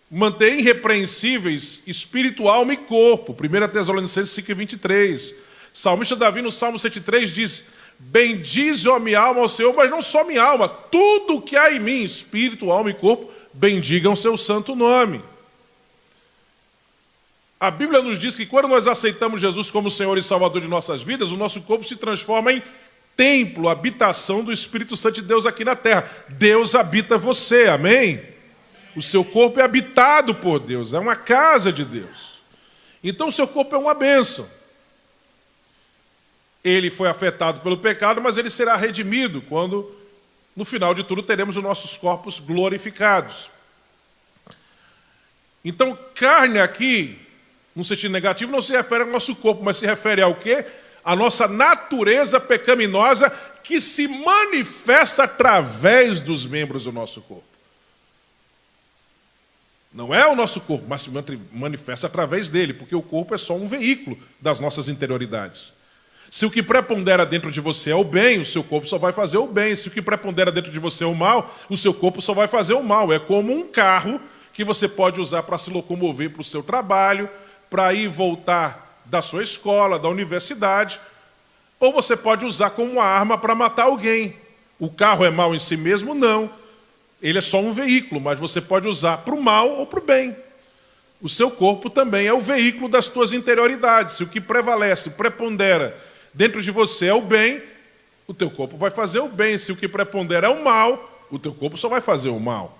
manter irrepreensíveis espírito, alma e corpo. 1 Tessalonicenses 5:23. Salmista Davi, no Salmo 103, diz: bendize, ó minha alma, ao Senhor, mas não só minha alma, tudo que há em mim, espírito, alma e corpo, bendigam seu santo nome. A Bíblia nos diz que quando nós aceitamos Jesus como Senhor e Salvador de nossas vidas, o nosso corpo se transforma em templo, habitação do Espírito Santo de Deus aqui na terra. Deus habita você, amém? O seu corpo é habitado por Deus, é uma casa de Deus. Então o seu corpo é uma bênção. Ele foi afetado pelo pecado, mas ele será redimido quando, no final de tudo, teremos os nossos corpos glorificados. Então, carne aqui, no sentido negativo, não se refere ao nosso corpo, mas se refere ao quê? A nossa natureza pecaminosa que se manifesta através dos membros do nosso corpo. Não é o nosso corpo, mas se manifesta através dele, porque o corpo é só um veículo das nossas interioridades. Se o que prepondera dentro de você é o bem, o seu corpo só vai fazer o bem. Se o que prepondera dentro de você é o mal, o seu corpo só vai fazer o mal. É como um carro que você pode usar para se locomover para o seu trabalho, para ir e voltar da sua escola, da universidade, ou você pode usar como uma arma para matar alguém. O carro é mau em si mesmo? Não. Ele é só um veículo, mas você pode usar para o mal ou para o bem. O seu corpo também é o veículo das tuas interioridades. Se o que prevalece, prepondera dentro de você é o bem, o teu corpo vai fazer o bem. Se o que prepondera é o mal, o teu corpo só vai fazer o mal.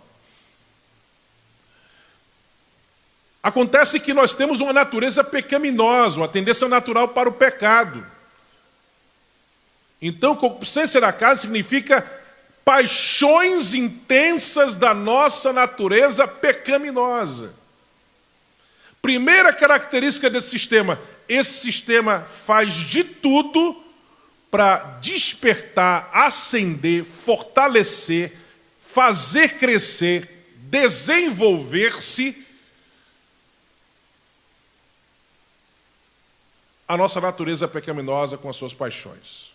Acontece que nós temos uma natureza pecaminosa, uma tendência natural para o pecado. Então, concupiscência da carne significa paixões intensas da nossa natureza pecaminosa. Primeira característica desse sistema: esse sistema faz de tudo para despertar, acender, fortalecer, fazer crescer, desenvolver-se a nossa natureza pecaminosa com as suas paixões.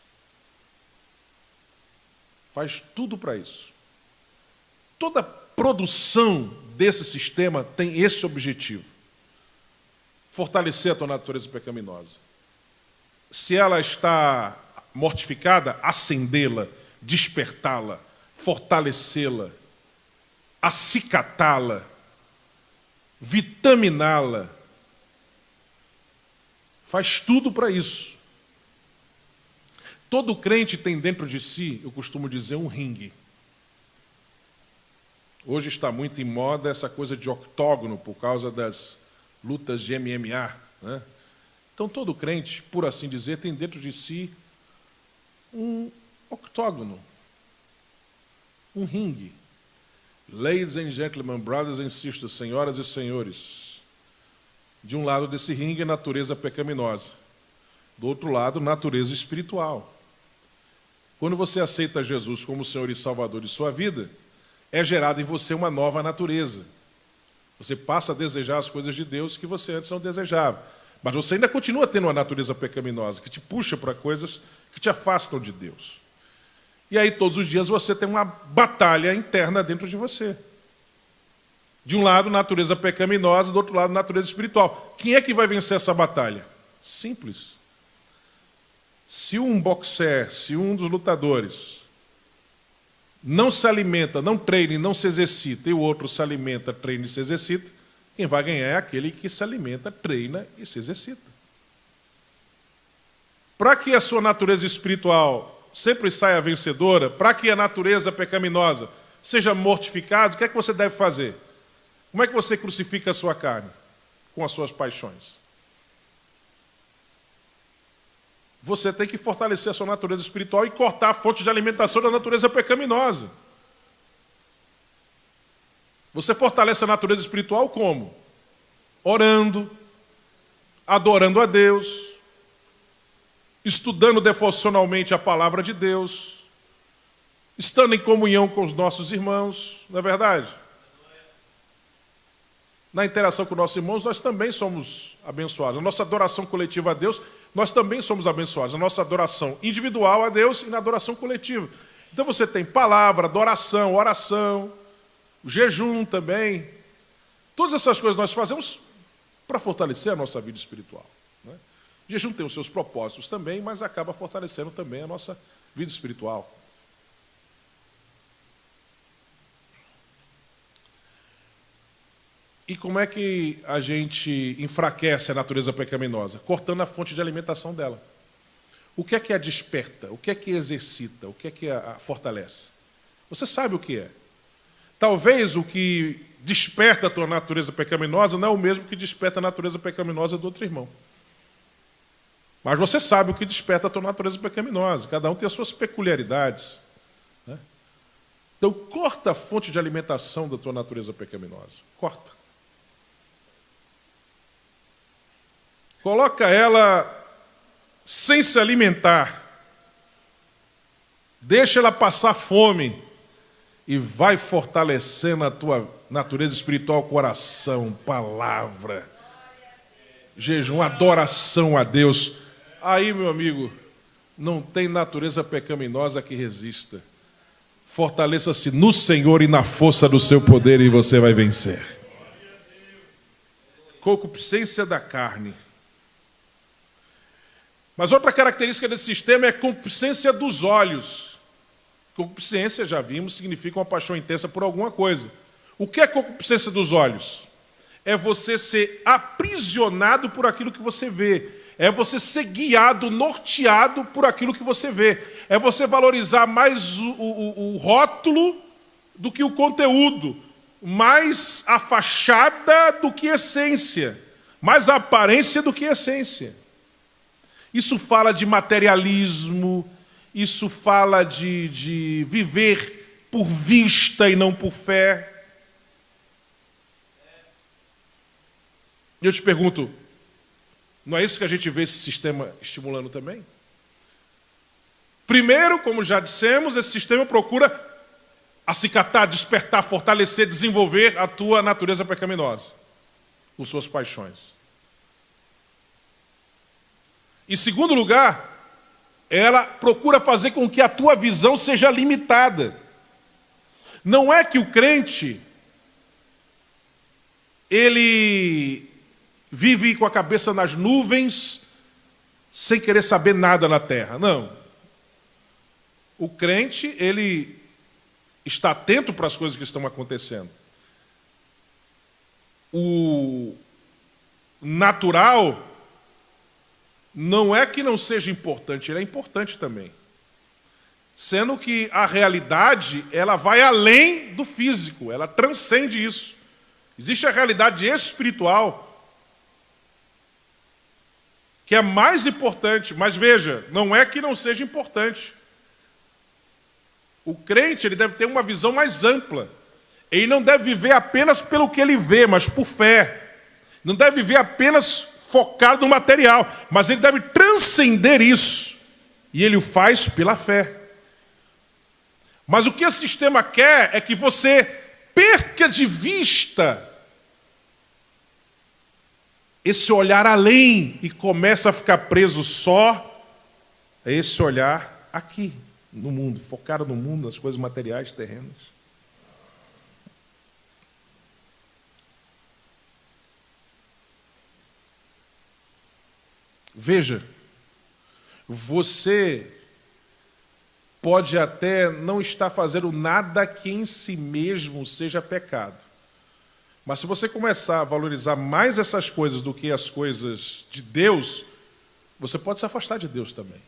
Faz tudo para isso. Toda produção desse sistema tem esse objetivo: fortalecer a tua natureza pecaminosa. Se ela está mortificada, acendê-la, despertá-la, fortalecê-la, acicatá-la, vitaminá-la. Faz tudo para isso. Todo crente tem dentro de si, eu costumo dizer, um ringue. Hoje está muito em moda essa coisa de octógono, por causa das lutas de MMA, né? Então, todo crente, por assim dizer, tem dentro de si um octógono, um ringue. Ladies and gentlemen, brothers and sisters, senhoras e senhores, de um lado desse ringue, natureza pecaminosa. Do outro lado, natureza espiritual. Quando você aceita Jesus como Senhor e Salvador de sua vida, é gerada em você uma nova natureza. Você passa a desejar as coisas de Deus que você antes não desejava. Mas você ainda continua tendo uma natureza pecaminosa, que te puxa para coisas que te afastam de Deus. E aí, todos os dias, você tem uma batalha interna dentro de você. De um lado, natureza pecaminosa, do outro lado, natureza espiritual. Quem é que vai vencer essa batalha? Simples. Se um boxer, se um dos lutadores não se alimenta, não treina e não se exercita, e o outro se alimenta, treina e se exercita, quem vai ganhar é aquele que se alimenta, treina e se exercita. Para que a sua natureza espiritual sempre saia vencedora, para que a natureza pecaminosa seja mortificada, o que é que você deve fazer? Como é que você crucifica a sua carne? Com as suas paixões. Você tem que fortalecer a sua natureza espiritual e cortar a fonte de alimentação da natureza pecaminosa. Você fortalece a natureza espiritual como? Orando, adorando a Deus, estudando devocionalmente a palavra de Deus, estando em comunhão com os nossos irmãos, não é verdade? Na interação com nossos irmãos, nós também somos abençoados. Na nossa adoração coletiva a Deus, nós também somos abençoados. Na nossa adoração individual a Deus e na adoração coletiva. Então você tem palavra, adoração, oração, o jejum também. Todas essas coisas nós fazemos para fortalecer a nossa vida espiritual. Né? O jejum tem os seus propósitos também, mas acaba fortalecendo também a nossa vida espiritual. E como é que a gente enfraquece a natureza pecaminosa? Cortando a fonte de alimentação dela. O que é a desperta? O que é que exercita? O que é a fortalece? Você sabe o que é. Talvez o que desperta a tua natureza pecaminosa não é o mesmo que desperta a natureza pecaminosa do outro irmão. Mas você sabe o que desperta a tua natureza pecaminosa. Cada um tem as suas peculiaridades. Né? Então, corta a fonte de alimentação da tua natureza pecaminosa. Corta. Coloca ela sem se alimentar. Deixa ela passar fome e vai fortalecendo a tua natureza espiritual com oração, palavra, jejum, adoração a Deus. Aí, meu amigo, não tem natureza pecaminosa que resista. Fortaleça-se no Senhor e na força do seu poder e você vai vencer. Concupiscência da carne. Mas outra característica desse sistema é a concupiscência dos olhos. Concupiscência, já vimos, significa uma paixão intensa por alguma coisa. O que é concupiscência dos olhos? É você ser aprisionado por aquilo que você vê. É você ser guiado, norteado por aquilo que você vê. É você valorizar mais o rótulo do que o conteúdo. Mais a fachada do que a essência. Mais a aparência do que a essência. Isso fala de materialismo, isso fala de viver por vista e não por fé. E eu te pergunto, não é isso que a gente vê esse sistema estimulando também? Primeiro, como já dissemos, esse sistema procura acicatar, despertar, fortalecer, desenvolver a tua natureza pecaminosa, com suas paixões. Em segundo lugar, ela procura fazer com que a tua visão seja limitada. Não é que o crente, ele vive com a cabeça nas nuvens, sem querer saber nada na terra. Não. O crente, ele está atento para as coisas que estão acontecendo. O natural não é que não seja importante, ele é importante também. Sendo que a realidade, ela vai além do físico, ela transcende isso. Existe a realidade espiritual, que é mais importante, mas veja, não é que não seja importante. O crente, ele deve ter uma visão mais ampla. Ele não deve viver apenas pelo que ele vê, mas por fé. Não deve viver apenas focado no material, mas ele deve transcender isso. E ele o faz pela fé. Mas o que esse sistema quer é que você perca de vista esse olhar além e comece a ficar preso só a esse olhar aqui, no mundo, focado no mundo, nas coisas materiais, terrenas. Veja, você pode até não estar fazendo nada que em si mesmo seja pecado. Mas se você começar a valorizar mais essas coisas do que as coisas de Deus, você pode se afastar de Deus também.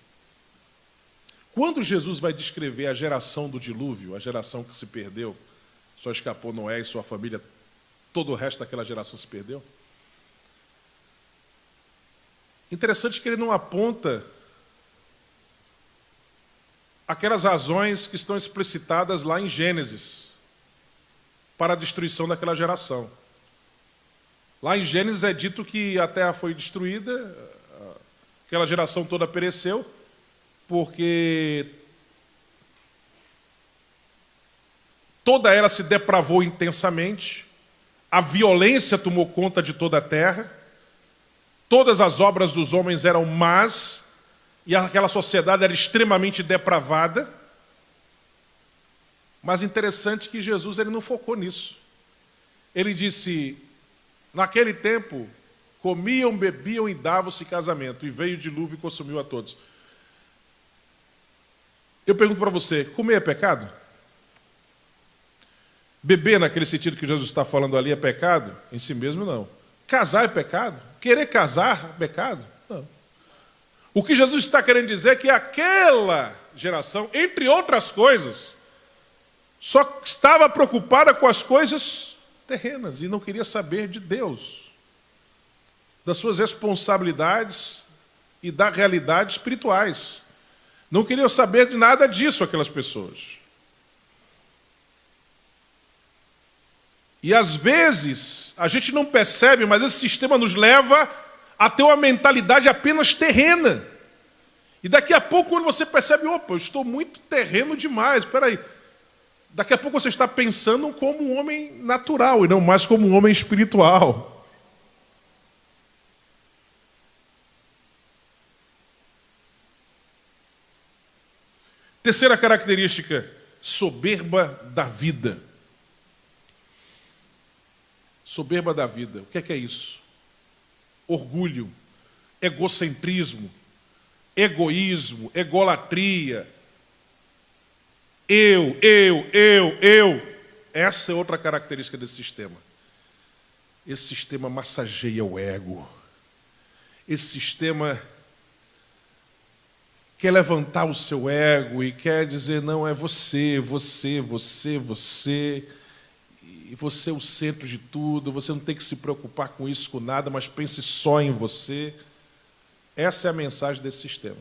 Quando Jesus vai descrever a geração do dilúvio, a geração que se perdeu, só escapou Noé e sua família, todo o resto daquela geração se perdeu. Interessante que ele não aponta aquelas razões que estão explicitadas lá em Gênesis para a destruição daquela geração. Lá em Gênesis é dito que a terra foi destruída, aquela geração toda pereceu, porque toda ela se depravou intensamente, a violência tomou conta de toda a terra, todas as obras dos homens eram más, e aquela sociedade era extremamente depravada. Mas interessante que Jesus ele não focou nisso. Ele disse, naquele tempo, comiam, bebiam e davam-se casamento, e veio o dilúvio e consumiu a todos. Eu pergunto para você, comer é pecado? Beber, naquele sentido que Jesus está falando ali, é pecado? Em si mesmo, não. Casar é pecado? Querer casar é pecado? Não. O que Jesus está querendo dizer é que aquela geração, entre outras coisas, só estava preocupada com as coisas terrenas e não queria saber de Deus, das suas responsabilidades e da realidade espirituais. Não queriam saber de nada disso aquelas pessoas. E às vezes a gente não percebe, mas esse sistema nos leva a ter uma mentalidade apenas terrena. E daqui a pouco, quando você percebe, opa, eu estou muito terreno demais, espera aí. Daqui a pouco você está pensando como um homem natural e não mais como um homem espiritual. Terceira característica, soberba da vida. Soberba da vida. O que é isso? Orgulho, egocentrismo, egoísmo, egolatria. Eu. Essa é outra característica desse sistema. Esse sistema massageia o ego. Esse sistema quer levantar o seu ego e quer dizer, não, é você. E você é o centro de tudo, você não tem que se preocupar com isso, com nada, mas pense só em você. Essa é a mensagem desse sistema.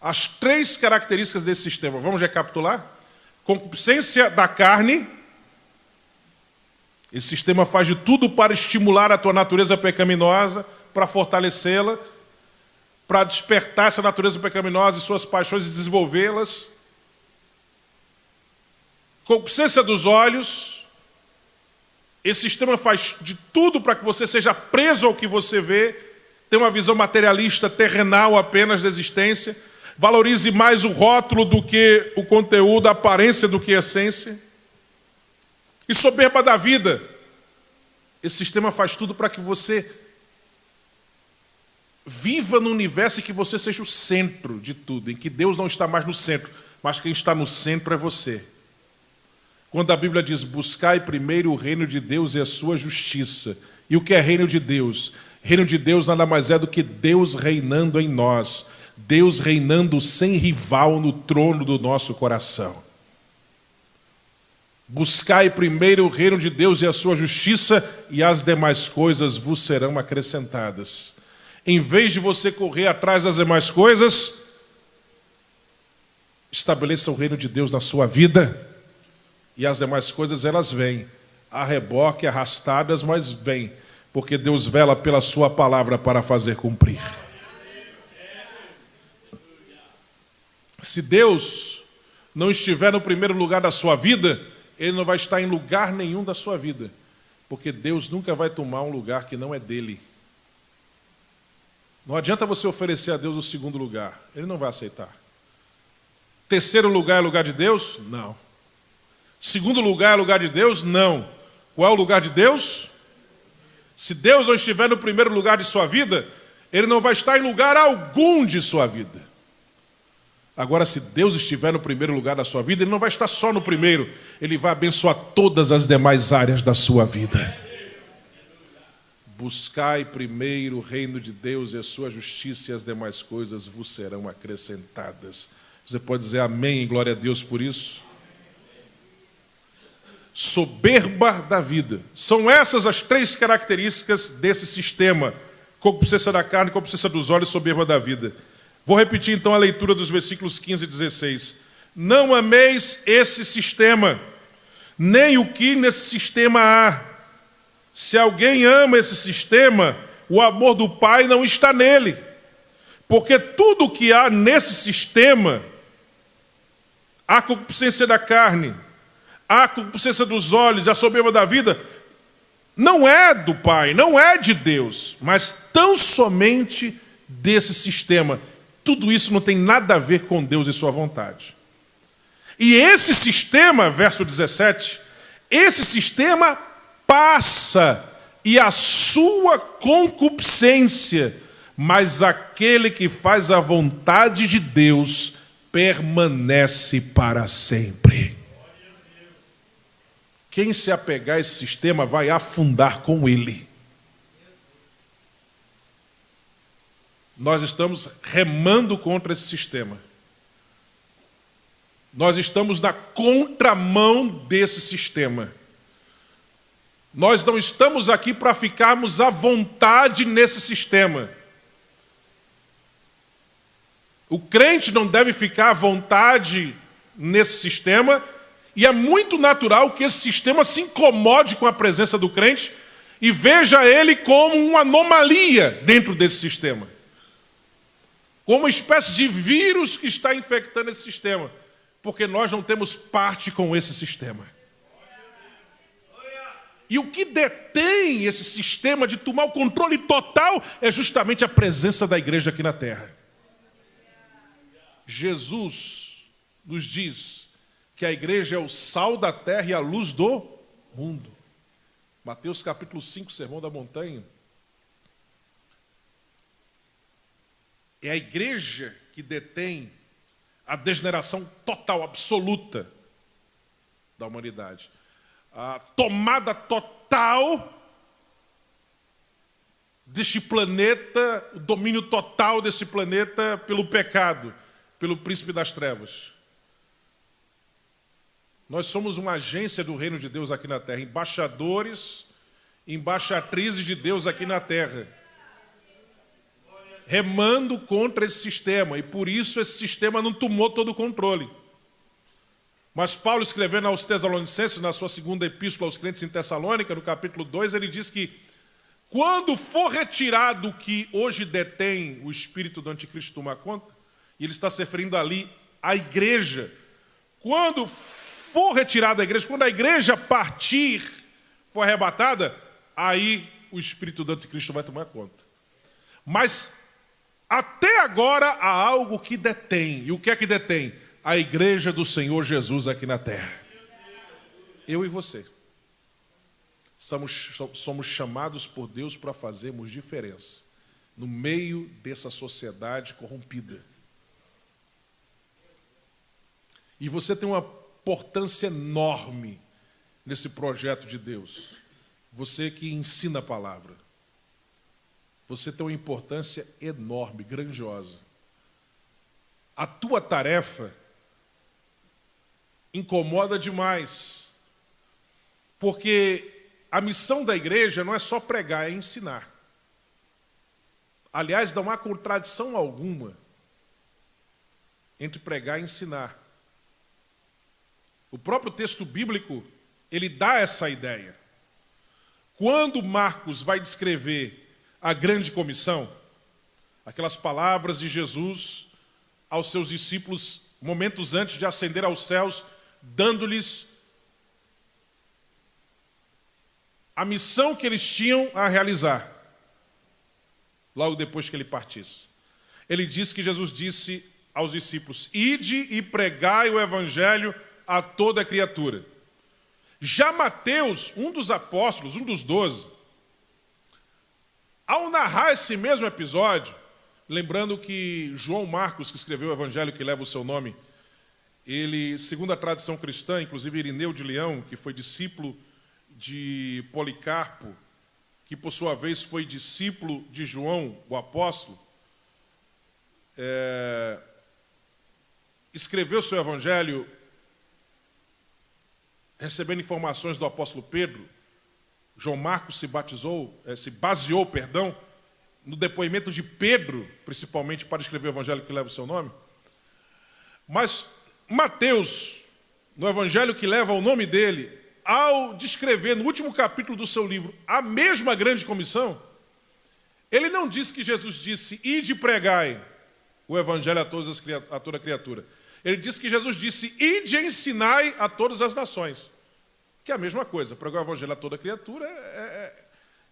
As 3 características desse sistema, vamos recapitular? Concupiscência da carne. Esse sistema faz de tudo para estimular a tua natureza pecaminosa, para fortalecê-la, para despertar essa natureza pecaminosa e suas paixões e desenvolvê-las. Concupiscência dos olhos. Esse sistema faz de tudo para que você seja preso ao que você vê, tenha uma visão materialista, terrenal apenas da existência, valorize mais o rótulo do que o conteúdo, a aparência do que a essência. E soberba da vida. Esse sistema faz tudo para que você viva no universo e que você seja o centro de tudo, em que Deus não está mais no centro, mas quem está no centro é você. Quando a Bíblia diz, buscai primeiro o reino de Deus e a sua justiça. E o que é reino de Deus? Reino de Deus nada mais é do que Deus reinando em nós. Deus reinando sem rival no trono do nosso coração. Buscai primeiro o reino de Deus e a sua justiça, e as demais coisas vos serão acrescentadas. Em vez de você correr atrás das demais coisas, estabeleça o reino de Deus na sua vida. E as demais coisas, elas vêm, a reboque, arrastadas, mas vêm, porque Deus vela pela sua palavra para fazer cumprir. Se Deus não estiver no primeiro lugar da sua vida, Ele não vai estar em lugar nenhum da sua vida, porque Deus nunca vai tomar um lugar que não é dele. Não adianta você oferecer a Deus o segundo lugar, Ele não vai aceitar. Terceiro lugar é lugar de Deus? Não. Segundo lugar é lugar de Deus? Não. Qual é o lugar de Deus? Se Deus não estiver no primeiro lugar de sua vida, Ele não vai estar em lugar algum de sua vida. Agora, se Deus estiver no primeiro lugar da sua vida, Ele não vai estar só no primeiro, Ele vai abençoar todas as demais áreas da sua vida. Buscai primeiro o reino de Deus e a sua justiça, e as demais coisas vos serão acrescentadas. Você pode dizer amém e glória a Deus por isso? Soberba da vida. São essas as 3 características desse sistema: concupiscência da carne, concupiscência dos olhos, soberba da vida. Vou repetir então a leitura dos versículos 15 e 16. Não ameis esse sistema, nem o que nesse sistema há. Se alguém ama esse sistema, o amor do Pai não está nele. Porque tudo o que há nesse sistema, a concupiscência da carne, a concupiscência dos olhos, a soberba da vida, não é do Pai, não é de Deus, mas tão somente desse sistema. Tudo isso não tem nada a ver com Deus e sua vontade. E esse sistema, verso 17, esse sistema passa e a sua concupiscência, mas aquele que faz a vontade de Deus permanece para sempre. Quem se apegar a esse sistema vai afundar com ele. Nós estamos remando contra esse sistema. Nós estamos na contramão desse sistema. Nós não estamos aqui para ficarmos à vontade nesse sistema. O crente não deve ficar à vontade nesse sistema, e é muito natural que esse sistema se incomode com a presença do crente e veja ele como uma anomalia dentro desse sistema. Como uma espécie de vírus que está infectando esse sistema, porque nós não temos parte com esse sistema. E o que detém esse sistema de tomar o controle total é justamente a presença da igreja aqui na terra. Jesus nos diz que a igreja é o sal da terra e a luz do mundo. Mateus capítulo 5, Sermão da Montanha. É a igreja que detém a degeneração total, absoluta da humanidade. A tomada total deste planeta, o domínio total desse planeta pelo pecado, pelo príncipe das trevas. Nós somos uma agência do reino de Deus aqui na terra, embaixadores, embaixatrizes de Deus aqui na terra, remando contra esse sistema, e por isso esse sistema não tomou todo o controle. Mas Paulo, escrevendo aos Tessalonicenses, na sua segunda epístola aos crentes em Tessalônica, no capítulo 2, ele diz que quando for retirado o que hoje detém o espírito do anticristo tomar conta, e ele está se referindo ali à igreja, quando for retirada a igreja, quando a igreja partir, for arrebatada, aí o espírito do anticristo vai tomar conta. Mas até agora há algo que detém. E o que é que detém? A igreja do Senhor Jesus aqui na terra. Eu e você. Somos chamados por Deus para fazermos diferença no meio dessa sociedade corrompida. E você tem uma importância enorme nesse projeto de Deus. Você que ensina a palavra. Você tem uma importância enorme, grandiosa. A tua tarefa incomoda demais. Porque a missão da igreja não é só pregar, é ensinar. Aliás, não há contradição alguma entre pregar e ensinar. O próprio texto bíblico, ele dá essa ideia. Quando Marcos vai descrever a grande comissão, aquelas palavras de Jesus aos seus discípulos, momentos antes de ascender aos céus, dando-lhes a missão que eles tinham a realizar, logo depois que ele partisse. Ele diz que Jesus disse aos discípulos: ide e pregai o evangelho a toda criatura. Já Mateus, um dos apóstolos, um dos 12, ao narrar esse mesmo episódio, lembrando que João Marcos, que escreveu o evangelho que leva o seu nome, ele, segundo a tradição cristã, inclusive Irineu de Leão, que foi discípulo de Policarpo, que por sua vez foi discípulo de João, o apóstolo, escreveu seu evangelho recebendo informações do apóstolo Pedro. João Marcos se baseou, no depoimento de Pedro, principalmente para escrever o evangelho que leva o seu nome. Mas Mateus, no evangelho que leva o nome dele, ao descrever no último capítulo do seu livro a mesma grande comissão, ele não disse que Jesus disse, ide e pregai o evangelho a toda criatura. Ele disse que Jesus disse, ide e ensinai a todas as nações. Que é a mesma coisa, pregar o evangelho a toda criatura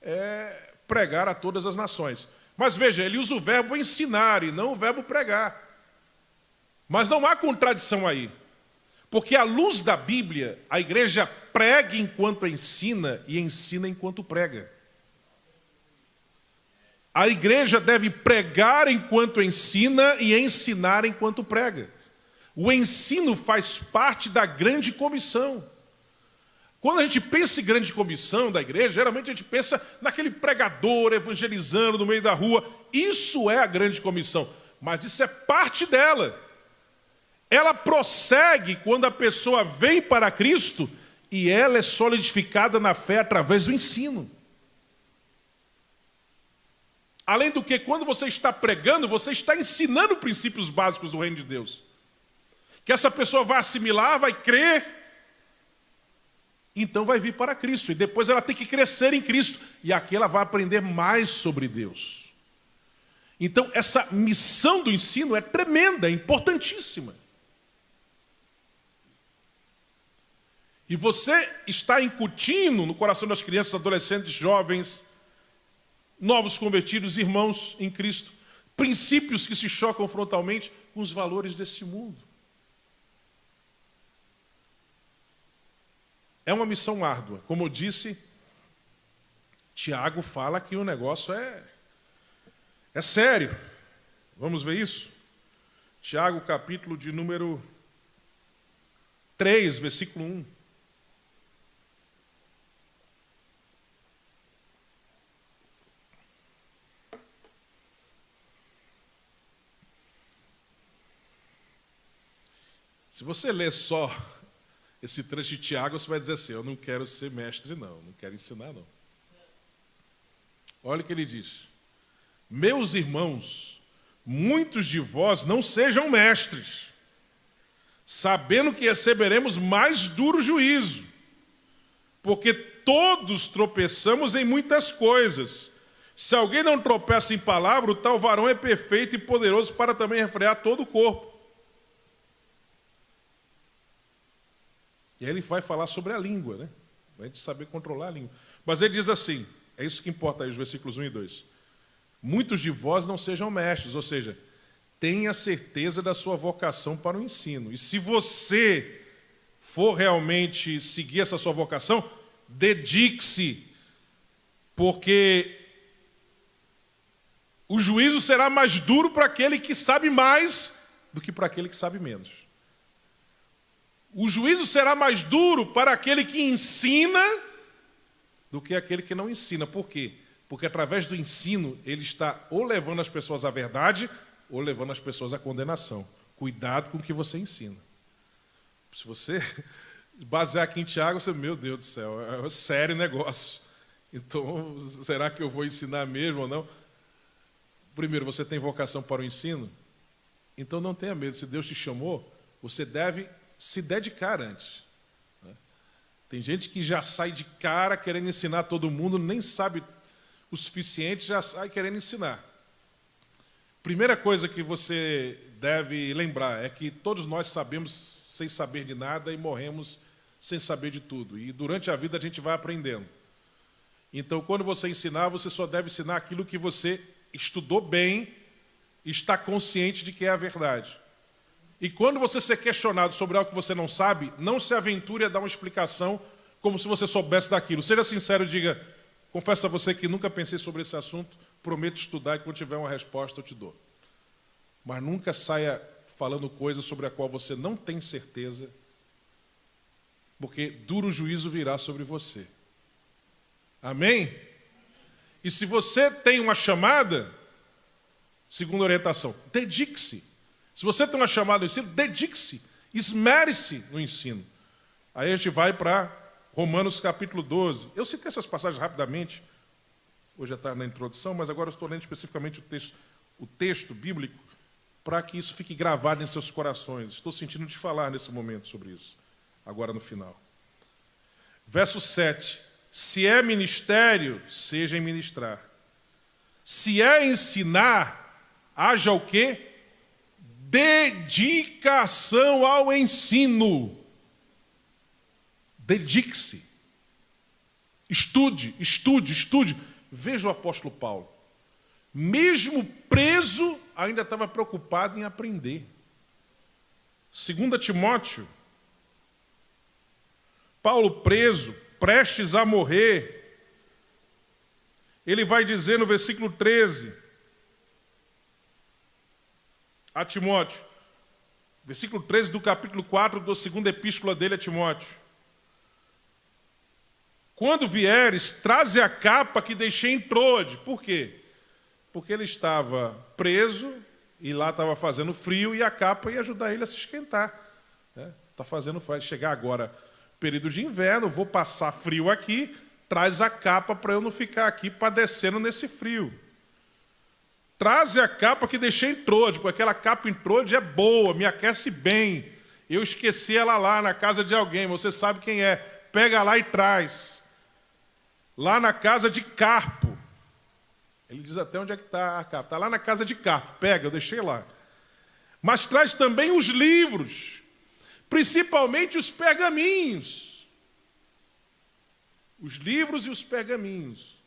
é pregar a todas as nações. Mas veja, ele usa o verbo ensinar e não o verbo pregar. Mas não há contradição aí. Porque à luz da Bíblia, a igreja prega enquanto ensina e ensina enquanto prega. A igreja deve pregar enquanto ensina e ensinar enquanto prega. O ensino faz parte da grande comissão. Quando a gente pensa em grande comissão da igreja, geralmente a gente pensa naquele pregador evangelizando no meio da rua. Isso é a grande comissão, mas isso é parte dela. Ela prossegue quando a pessoa vem para Cristo e ela é solidificada na fé através do ensino. Além do que, quando você está pregando, você está ensinando princípios básicos do reino de Deus. Que essa pessoa vai assimilar, vai crer, então vai vir para Cristo. E depois ela tem que crescer em Cristo. E aqui ela vai aprender mais sobre Deus. Então essa missão do ensino é tremenda, é importantíssima. E você está incutindo no coração das crianças, adolescentes, jovens, novos convertidos, irmãos em Cristo, princípios que se chocam frontalmente com os valores desse mundo. É uma missão árdua. Como eu disse, Tiago fala que o negócio é sério. Vamos ver isso? Tiago, capítulo de número 3, versículo 1. Se você ler só esse trecho de Tiago, você vai dizer assim, eu não quero ser mestre não quero ensinar não. Olha o que ele diz. Meus irmãos, muitos de vós não sejam mestres, sabendo que receberemos mais duro juízo, porque todos tropeçamos em muitas coisas. Se alguém não tropeça em palavra, o tal varão é perfeito e poderoso para também refrear todo o corpo. E aí ele vai falar sobre a língua, né? A gente saber controlar a língua. Mas ele diz assim, é isso que importa aí, os versículos 1 e 2. Muitos de vós não sejam mestres, ou seja, tenha certeza da sua vocação para o ensino. E se você for realmente seguir essa sua vocação, dedique-se, porque o juízo será mais duro para aquele que sabe mais do que para aquele que sabe menos. O juízo será mais duro para aquele que ensina do que aquele que não ensina. Por quê? Porque através do ensino ele está ou levando as pessoas à verdade ou levando as pessoas à condenação. Cuidado com o que você ensina. Se você basear aqui em Tiago, você, meu Deus do céu, é um sério negócio. Então, será que eu vou ensinar mesmo ou não? Primeiro, você tem vocação para o ensino? Então não tenha medo. Se Deus te chamou, você deve se dedicar antes. Tem gente que já sai de cara querendo ensinar todo mundo, nem sabe o suficiente, já sai querendo ensinar. Primeira coisa que você deve lembrar é que todos nós sabemos sem saber de nada e morremos sem saber de tudo. E durante a vida a gente vai aprendendo. Então, quando você ensinar, você só deve ensinar aquilo que você estudou bem e está consciente de que é a verdade. E quando você ser questionado sobre algo que você não sabe, não se aventure a dar uma explicação como se você soubesse daquilo. Seja sincero e diga, confesso a você que nunca pensei sobre esse assunto, prometo estudar e quando tiver uma resposta eu te dou. Mas nunca saia falando coisas sobre a qual você não tem certeza, porque duro juízo virá sobre você. Amém? E se você tem uma chamada, segunda orientação, dedique-se. Se você tem uma chamada no ensino, dedique-se, esmere-se no ensino. Aí a gente vai para Romanos capítulo 12. Eu citei essas passagens rapidamente, hoje já está na introdução, mas agora eu estou lendo especificamente o texto bíblico para que isso fique gravado em seus corações. Estou sentindo de falar nesse momento sobre isso, agora no final. Verso 7. Se é ministério, seja em ministrar. Se é ensinar, haja o quê? Dedicação ao ensino. Dedique-se. Estude, estude, estude. Veja o apóstolo Paulo. Mesmo preso, ainda estava preocupado em aprender. 2 Timóteo. Paulo preso, prestes a morrer. Ele vai dizer no versículo 13 a Timóteo, versículo 13 do capítulo 4 da segunda epístola dele a Timóteo. Quando vieres, traze a capa que deixei em Troade. Por quê? Porque ele estava preso e lá estava fazendo frio e a capa ia ajudar ele a se esquentar. Vai chegar agora período de inverno, vou passar frio aqui, traz a capa para eu não ficar aqui padecendo nesse frio. Traze a capa que deixei em Troade, porque aquela capa em Troade é boa, me aquece bem. Eu esqueci ela lá na casa de alguém, você sabe quem é. Pega lá e traz. Lá na casa de Carpo. Ele diz até onde é que está a capa. Está lá na casa de Carpo. Pega, eu deixei lá. Mas traz também os livros, principalmente os pergaminhos. Os livros e os pergaminhos.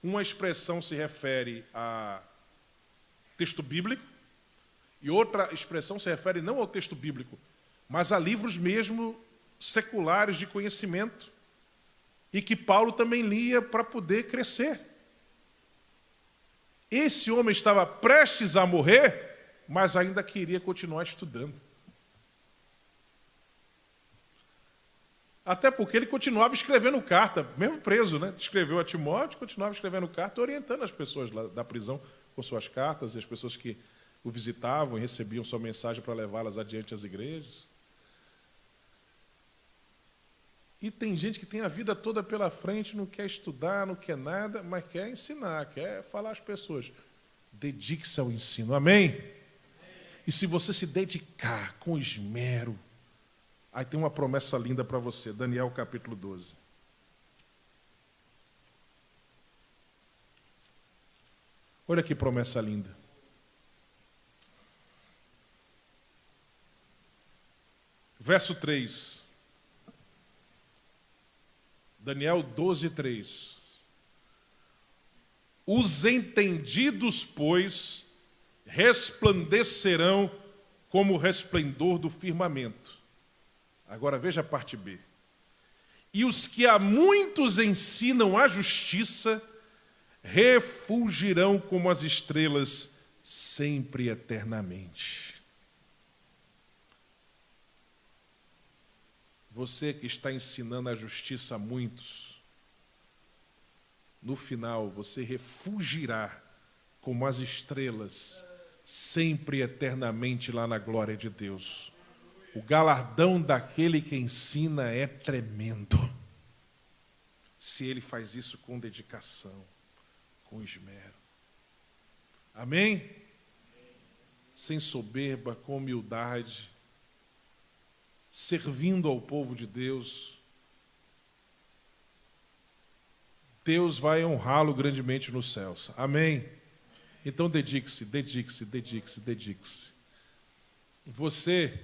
Uma expressão se refere a texto bíblico e outra expressão se refere não ao texto bíblico, mas a livros mesmo seculares de conhecimento e que Paulo também lia para poder crescer. Esse homem estava prestes a morrer, mas ainda queria continuar estudando. Até porque ele continuava escrevendo carta, mesmo preso, né? Escreveu a Timóteo, continuava escrevendo carta, orientando as pessoas lá da prisão com suas cartas, e as pessoas que o visitavam e recebiam sua mensagem para levá-las adiante às igrejas. E tem gente que tem a vida toda pela frente, não quer estudar, não quer nada, mas quer ensinar, quer falar às pessoas. Dedique-se ao ensino, amém? E se você se dedicar com esmero, aí tem uma promessa linda para você, Daniel capítulo 12. Olha que promessa linda. Verso 3. Daniel 12, 3. Os entendidos, pois, resplandecerão como o resplendor do firmamento. Agora veja a parte B. E os que a muitos ensinam a justiça, refulgirão como as estrelas, sempre e eternamente. Você que está ensinando a justiça a muitos, no final você refulgirá como as estrelas, sempre e eternamente lá na glória de Deus. O galardão daquele que ensina é tremendo, se ele faz isso com dedicação, com esmero. Amém? Sem soberba, com humildade, servindo ao povo de Deus, Deus vai honrá-lo grandemente nos céus. Amém? Então dedique-se, dedique-se, dedique-se, dedique-se. Você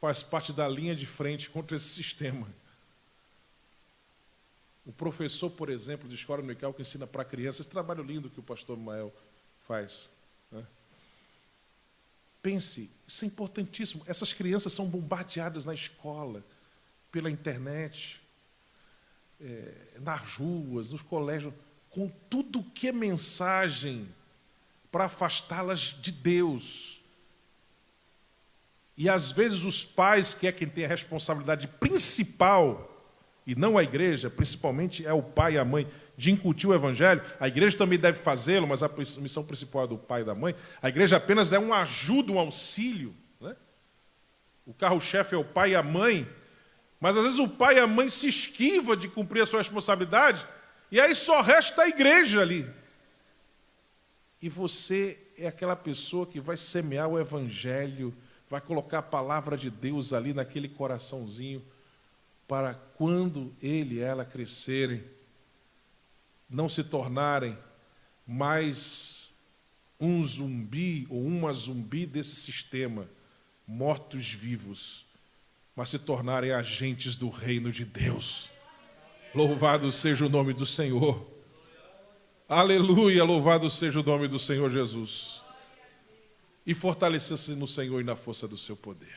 faz parte da linha de frente contra esse sistema. O professor, por exemplo, de escola dominical que ensina para crianças, esse trabalho lindo que o pastor Mael faz, né? Pense, isso é importantíssimo. Essas crianças são bombardeadas na escola, pela internet, nas ruas, nos colégios, com tudo que é mensagem para afastá-las de Deus. E às vezes os pais, que é quem tem a responsabilidade principal, e não a igreja, principalmente é o pai e a mãe, de incutir o evangelho. A igreja também deve fazê-lo, mas a missão principal é do pai e da mãe. A igreja apenas é uma ajuda, um auxílio, né? O carro-chefe é o pai e a mãe, mas às vezes o pai e a mãe se esquivam de cumprir a sua responsabilidade, e aí só resta a igreja ali. E você é aquela pessoa que vai semear o evangelho, vai colocar a palavra de Deus ali naquele coraçãozinho, para quando ele e ela crescerem, não se tornarem mais um zumbi ou uma zumbi desse sistema, mortos-vivos, mas se tornarem agentes do reino de Deus. Louvado seja o nome do Senhor. Aleluia, louvado seja o nome do Senhor Jesus. E fortaleça-se no Senhor e na força do seu poder.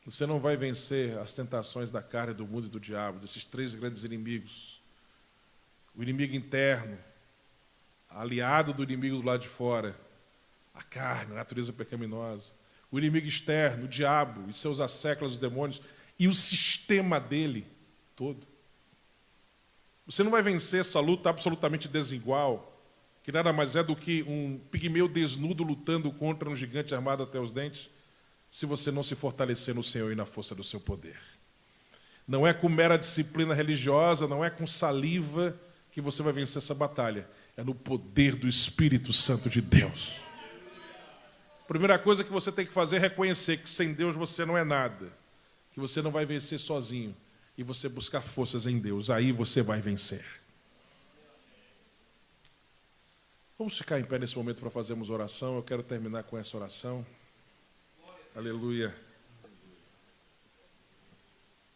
Você não vai vencer as tentações da carne, do mundo e do diabo, desses três grandes inimigos. O inimigo interno, aliado do inimigo do lado de fora, a carne, a natureza pecaminosa. O inimigo externo, o diabo e seus asséculos, os demônios, e o sistema dele todo. Você não vai vencer essa luta absolutamente desigual, que nada mais é do que um pigmeu desnudo lutando contra um gigante armado até os dentes, se você não se fortalecer no Senhor e na força do seu poder. Não é com mera disciplina religiosa, não é com saliva que você vai vencer essa batalha. É no poder do Espírito Santo de Deus. A primeira coisa que você tem que fazer é reconhecer que sem Deus você não é nada, que você não vai vencer sozinho, e você buscar forças em Deus, aí você vai vencer. Vamos ficar em pé nesse momento para fazermos oração. Eu quero terminar com essa oração. Aleluia.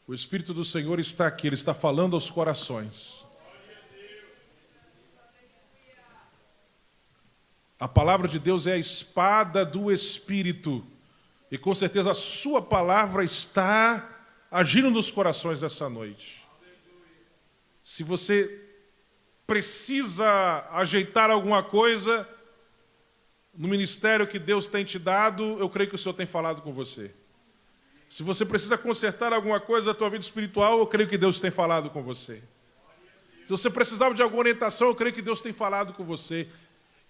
O Espírito do Senhor está aqui, Ele está falando aos corações. A palavra de Deus é a espada do Espírito. E com certeza a sua palavra está agindo nos corações dessa noite. Se você precisa ajeitar alguma coisa no ministério que Deus tem te dado, eu creio que o Senhor tem falado com você. Se você precisa consertar alguma coisa da tua vida espiritual, eu creio que Deus tem falado com você. Se você precisava de alguma orientação, eu creio que Deus tem falado com você.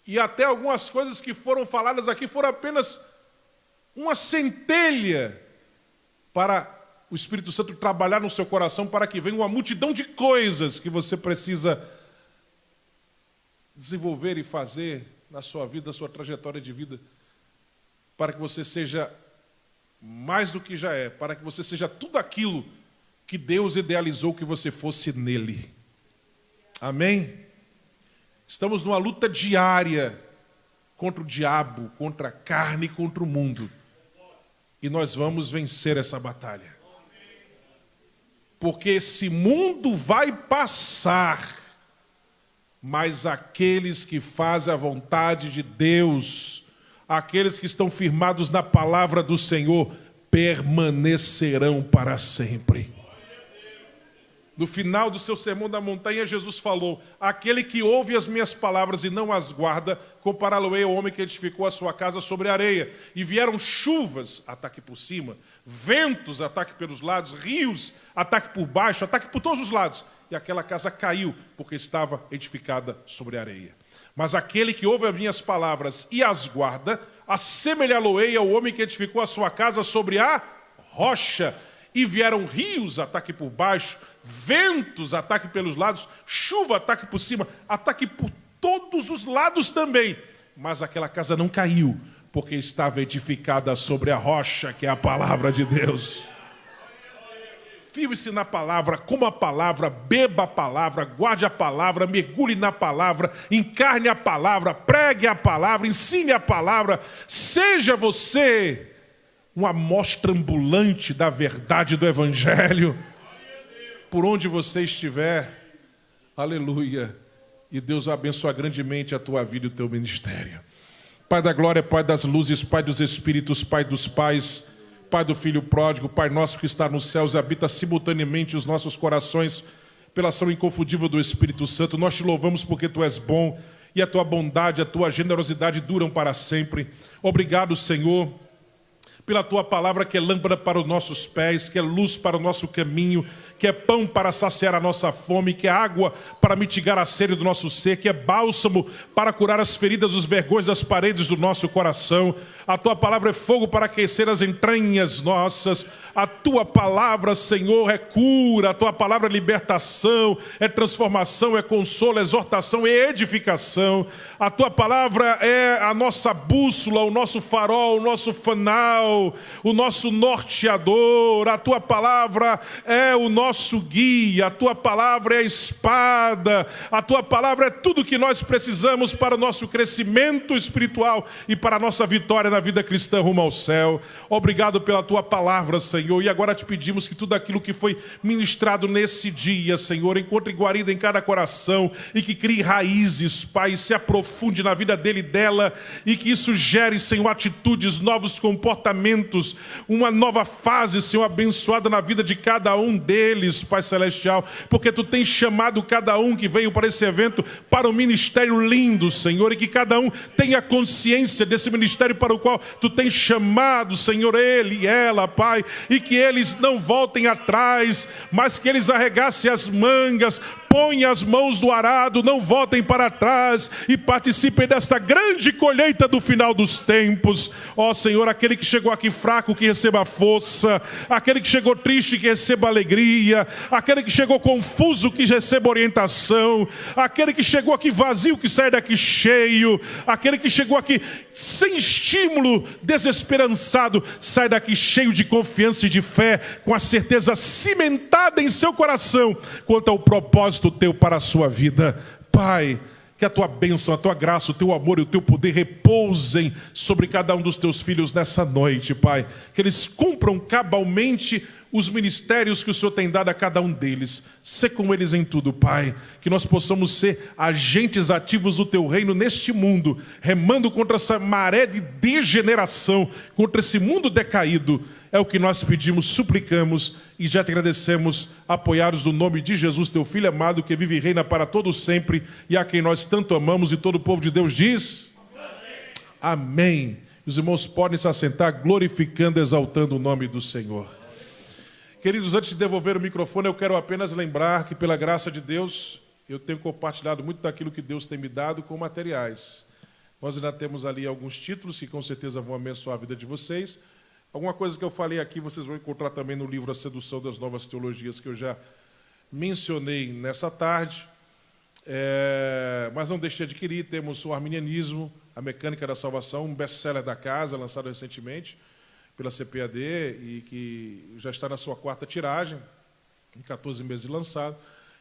E até algumas coisas que foram faladas aqui foram apenas uma centelha para o Espírito Santo trabalhar no seu coração, para que venha uma multidão de coisas que você precisa desenvolver e fazer na sua vida, na sua trajetória de vida, para que você seja mais do que já é, para que você seja tudo aquilo que Deus idealizou que você fosse nele. Amém? Estamos numa luta diária contra o diabo, contra a carne e contra o mundo. E nós vamos vencer essa batalha. Porque esse mundo vai passar, mas aqueles que fazem a vontade de Deus, aqueles que estão firmados na palavra do Senhor, permanecerão para sempre. No final do seu sermão da montanha, Jesus falou: aquele que ouve as minhas palavras e não as guarda, compará-lo-ei ao homem que edificou a sua casa sobre a areia. E vieram chuvas, ataque por cima, ventos, ataque pelos lados, rios, ataque por baixo, ataque por todos os lados. E aquela casa caiu, porque estava edificada sobre a areia. Mas aquele que ouve as minhas palavras e as guarda, assemelhá-lo-ei ao homem que edificou a sua casa sobre a rocha. E vieram rios, ataque por baixo, ventos, ataque pelos lados, chuva, ataque por cima, ataque por todos os lados também. Mas aquela casa não caiu, porque estava edificada sobre a rocha, que é a palavra de Deus. Firme-se na palavra, coma a palavra, beba a palavra, guarde a palavra, mergulhe na palavra, encarne a palavra, pregue a palavra, ensine a palavra. Seja você uma amostra ambulante da verdade do Evangelho, por onde você estiver. Aleluia. E Deus abençoe grandemente a tua vida e o teu ministério. Pai da glória, Pai das luzes, Pai dos espíritos, Pai dos pais, Pai do Filho pródigo, Pai nosso que está nos céus e habita simultaneamente os nossos corações pela ação inconfundível do Espírito Santo. Nós te louvamos porque Tu és bom e a Tua bondade, a Tua generosidade duram para sempre. Obrigado, Senhor, pela tua palavra que é lâmpada para os nossos pés, que é luz para o nosso caminho, que é pão para saciar a nossa fome, que é água para mitigar a sede do nosso ser, que é bálsamo para curar as feridas, os vergões das paredes do nosso coração. A tua palavra é fogo para aquecer as entranhas nossas. A tua palavra, Senhor, é cura. A tua palavra é libertação, é transformação, é consolo, é exortação e edificação. A tua palavra é a nossa bússola, o nosso farol, o nosso fanal, o nosso norteador. A tua palavra é o nosso guia. A tua palavra é a espada. A tua palavra é tudo que nós precisamos para o nosso crescimento espiritual e para a nossa vitória na vida cristã rumo ao céu. Obrigado pela tua palavra, Senhor. E agora te pedimos que tudo aquilo que foi ministrado nesse dia, Senhor, encontre guarida em cada coração e que crie raízes, Pai, se aprofunde na vida dele e dela, e que isso gere, Senhor, atitudes, novos comportamentos, uma nova fase, Senhor, abençoada na vida de cada um deles, Pai Celestial, porque tu tens chamado cada um que veio para esse evento para um ministério lindo, Senhor, e que cada um tenha consciência desse ministério para o qual tu tens chamado, Senhor, ele e ela, Pai, e que eles não voltem atrás, mas que eles arregassem as mangas, ponham as mãos do arado, não voltem para trás e participem desta grande colheita do final dos tempos. Ó Senhor, aquele que chegou aqui fraco, que receba força, aquele que chegou triste, que receba alegria, aquele que chegou confuso, que receba orientação, aquele que chegou aqui vazio, que saia daqui cheio, aquele que chegou aqui sem estímulo, desesperançado, sai daqui cheio de confiança e de fé, com a certeza cimentada em seu coração quanto ao propósito teu para a sua vida. Pai, que a tua bênção, a tua graça, o teu amor e o teu poder repousem sobre cada um dos teus filhos nessa noite, Pai. Que eles cumpram cabalmente os ministérios que o Senhor tem dado a cada um deles. Sê com eles em tudo, Pai. Que nós possamos ser agentes ativos do teu reino neste mundo, remando contra essa maré de degeneração, contra esse mundo decaído. É o que nós pedimos, suplicamos e já te agradecemos, apoiados no nome de Jesus, teu Filho amado, que vive e reina para todos sempre, e a quem nós tanto amamos, e todo o povo de Deus diz: amém. Amém. Os irmãos podem se assentar, glorificando, exaltando o nome do Senhor. Queridos, antes de devolver o microfone, eu quero apenas lembrar que, pela graça de Deus, eu tenho compartilhado muito daquilo que Deus tem me dado com materiais. Nós ainda temos ali alguns títulos que com certeza vão abençoar a vida de vocês. Alguma coisa que eu falei aqui, vocês vão encontrar também no livro A Sedução das Novas Teologias, que eu já mencionei nessa tarde. Mas não deixe de adquirir. Temos o Arminianismo, a Mecânica da Salvação, um best-seller da casa, lançado recentemente pela CPAD, e que já está na sua 4ª tiragem, em 14 meses de lançado,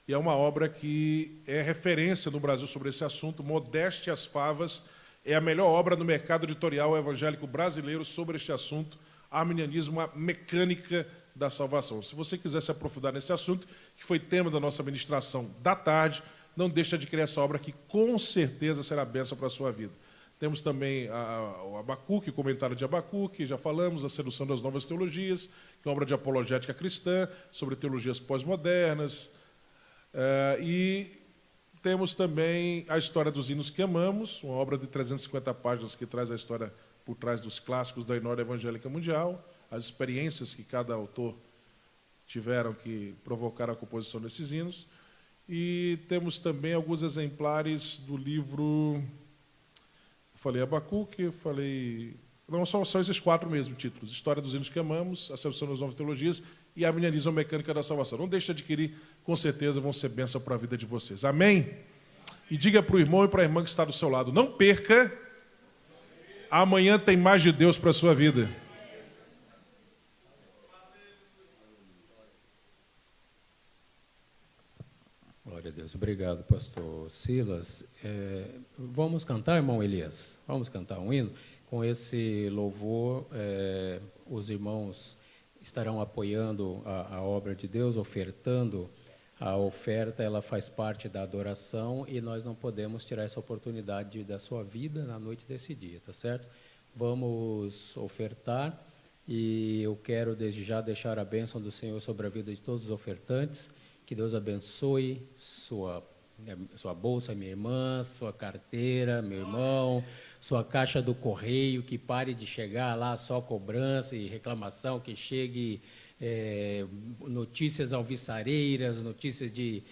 e é uma obra que é referência no Brasil sobre esse assunto. Modéstia às favas, é a melhor obra no mercado editorial evangélico brasileiro sobre este assunto, Arminianismo, a Mecânica da Salvação. Se você quiser se aprofundar nesse assunto, que foi tema da nossa ministração da tarde, não deixe de adquirir essa obra, que com certeza será bênção para a sua vida. Temos também o Abacuque, o comentário de Abacuque, já falamos, A Sedução das Novas Teologias, que é uma obra de apologética cristã, sobre teologias pós-modernas. E temos também A História dos Hinos que Amamos, uma obra de 350 páginas que traz a história por trás dos clássicos da Hinória Evangélica Mundial, as experiências que cada autor tiveram que provocaram a composição desses hinos. E temos também alguns exemplares do livro... Falei Abacuque, falei... Não, são esses 4 mesmo títulos. História dos Hinos que Amamos, A Sedução das Novas Teologias e Arminianismo, a Mecânica da Salvação. Não deixe de adquirir, com certeza vão ser bênção para a vida de vocês. Amém? E diga para o irmão e para a irmã que está do seu lado, não perca, amanhã tem mais de Deus para a sua vida. Glória a Deus. Obrigado, pastor Silas. Vamos cantar, irmão Elias? Vamos cantar um hino? Com esse louvor, os irmãos estarão apoiando a obra de Deus, ofertando. A oferta, ela faz parte da adoração e nós não podemos tirar essa oportunidade da sua vida na noite desse dia, tá certo? Vamos ofertar e eu quero desde já deixar a bênção do Senhor sobre a vida de todos os ofertantes. Que Deus abençoe sua Sua bolsa, minha irmã, sua carteira, meu irmão, sua caixa do correio, que pare de chegar lá só cobrança e reclamação, que chegue notícias alvissareiras, notícias de